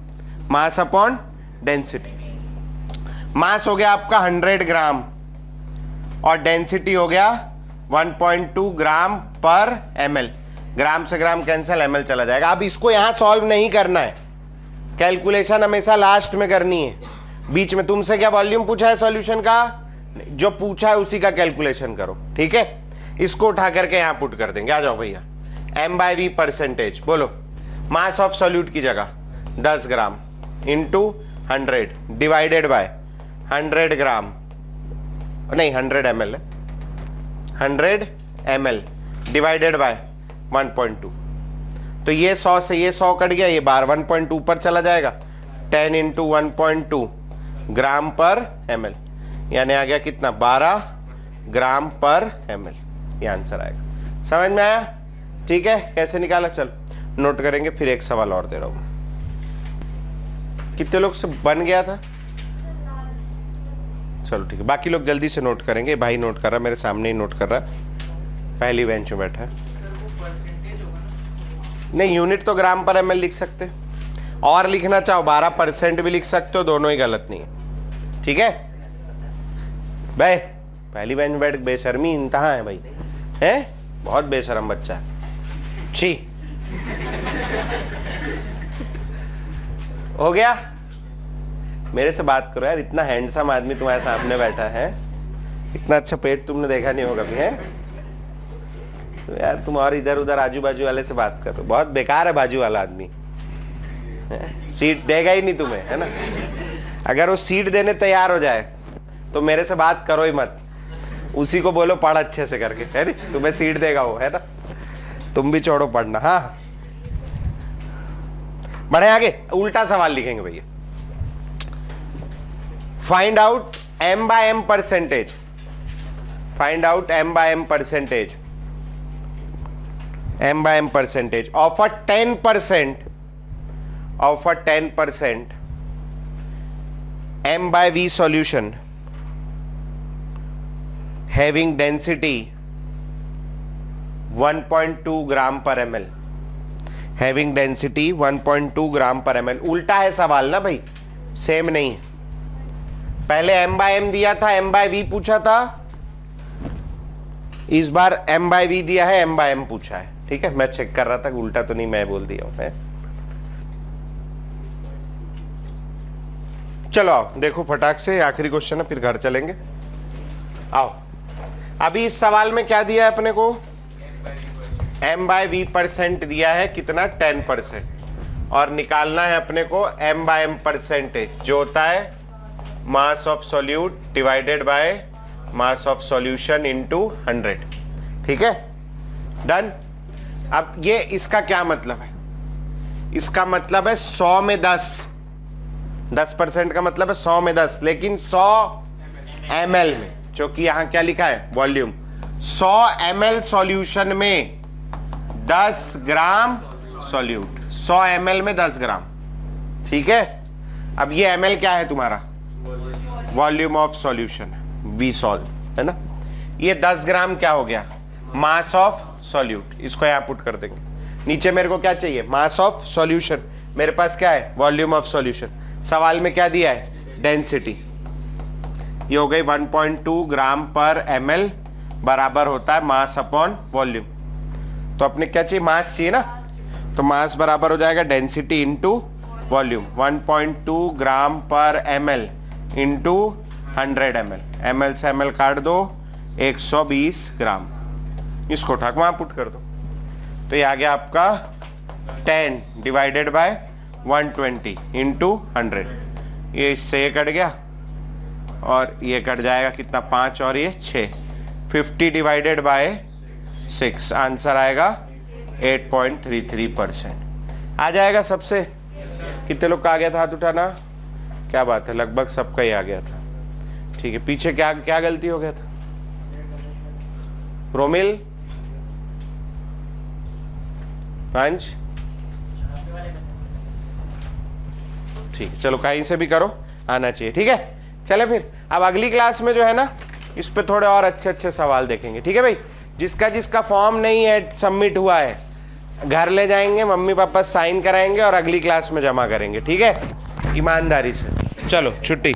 मास अपॉन डेंसिटी। मास हो गया आपका 100 ग्राम और डेंसिटी हो गया 1.2 ग्राम पर ml। ग्राम से ग्राम कैंसिल, ml चला जाएगा। अब इसको यहां सॉल्व नहीं करना है, कैलकुलेशन हमेशा लास्ट में करनी है। बीच में तुमसे क्या वॉल्यूम पूछा है सॉल्यूशन का? जो पूछा है उसी का कैलकुलेशन करो, ठीक है। इसको उठा करके यहां पुट कर देंगे। आ जाओ भैया, m/v परसेंटेज। बोलो, मास ऑफ सॉल्यूट की जगह 10 ग्राम इंटू 100 डिवाइडेड बाय 100 ग्राम, नहीं 100 ml है, 100 ml डिवाइडेड बाय 1.2। तो ये 100 से ये 100 कट गया, ये बार 1.2 पर चला जाएगा। 10 इंटू 1.2 ग्राम पर ml, यानी आ गया कितना? 12 ग्राम पर ml। ये आंसर आएगा। समझ में आया? ठीक है, कैसे निकाला? चलो नोट करेंगे, फिर एक सवाल और दे रहा हूं। कितने लोग से बन गया था? चलो ठीक है, बाकी लोग जल्दी से नोट करेंगे। भाई नोट कर रहा, मेरे सामने ही नोट कर रहा है, पहली बेंच में बैठा है। नहीं, यूनिट तो ग्राम पर ml लिख सकते, और लिखना चाहो 12% भी लिख सकते हो, दोनों ही गलत नहीं है, ठीक है भाई। पहली बेंच में बैठ बेशर्मी इंतहा है भाई, है बहुत बेशरम बच्चा है। छी, हो गया? मेरे से बात करो यार, इतना हैंडसम आदमी तुम्हारे सामने बैठा है, इतना अच्छा पेट तुमने देखा नहीं होगा भी, है तो यार तुम और इधर उधर आजू बाजू वाले से बात कर रहे हो। बहुत बेकार है बाजू वाला आदमी, सीट देगा ही नहीं तुम्हें, है ना। अगर वो सीट देने तैयार हो जाए तो मेरे से बात करो ही मत, उसी को बोलो पढ़ अच्छे से करके, है नहीं, तुम्हें सीट देगा वो, है ना। तुम भी छोड़ो पढ़ना। हाँ बढ़े आगे, उल्टा सवाल लिखेंगे भैया। Find out m by m percentage, find out m by m percentage, m by m percentage of a 10% of a 10% m by v solution having density 1.2 ग्राम पर ml, हैविंग डेंसिटी 1.2 ग्राम पर ml। उल्टा है सवाल ना भाई, सेम नहीं। पहले m by m दिया था, m by v पूछा था, इस बार m by v दिया है, m by m पूछा है। ठीक है, मैं चेक कर रहा था कि उल्टा तो नहीं मैं बोल दिया हूं। है चलो आओ देखो फटाक से, आखिरी क्वेश्चन है फिर घर चलेंगे। आओ, अभी इस सवाल में क्या दिया है अपने को, m by v परसेंट दिया है, कितना 10%, और निकालना है अपने को m by m परसेंटेज, जो होता है mass of solute divided by mass of solution into 100। ठीक है, डन। अब ये इसका क्या मतलब है, इसका मतलब है 100 में 10% का मतलब है 100 में 10, लेकिन 100 ml में, जो कि यहां क्या लिखा है वॉल्यूम, 100 ml सॉल्यूशन में 10 ग्राम सॉल्यूट, 100 ml में 10 ग्राम। ठीक है, अब ये ml क्या है तुम्हारा, volume of solution, v solve, है ना। ये 10 ग्राम क्या हो गया, मास ऑफ सॉल्यूट, इसको यहां पुट कर देंगे। नीचे मेरे को क्या चाहिए, मास ऑफ सॉल्यूशन, मेरे पास क्या है वॉल्यूम ऑफ सॉल्यूशन। सवाल में क्या दिया है, डेंसिटी, ये हो गई 1.2 ग्राम पर ml, बराबर होता है मास अपॉन वॉल्यूम। तो अपने क्या चाहिए, मास चाहिए ना, तो मास बराबर हो जाएगा डेंसिटी इंटू वॉल्यूम, 1.2 ग्राम पर ml इंटू 100 ml, ml से ml काट दो, 120 ग्राम, इसको उठा वहां पुट कर दो। तो ये आ गया आपका 10 डिवाइडेड बाय 120 इंटू 100, ये इससे ये कट गया और ये कट जाएगा कितना, 5 और ये 6, 50 डिवाइडेड बाय 6, आंसर आएगा 8.33%। आ जाएगा सबसे। कितने लोग का आ गया था हाथ उठाना, क्या बात है, लगभग सबका ही आ गया था। ठीक है, पीछे क्या क्या गलती हो गया था, रोमिल, अंश, ठीक है, चलो कहीं से भी करो, आना चाहिए। ठीक है, चले फिर अब अगली क्लास में जो है ना, इस पे थोड़े और अच्छे अच्छे सवाल देखेंगे। ठीक है भाई, जिसका जिसका फॉर्म नहीं है, सबमिट हुआ है, घर ले जाएंगे, मम्मी पापा साइन कराएंगे और अगली क्लास में जमा करेंगे। ठीक है, ईमानदारी से। चलो छुट्टी।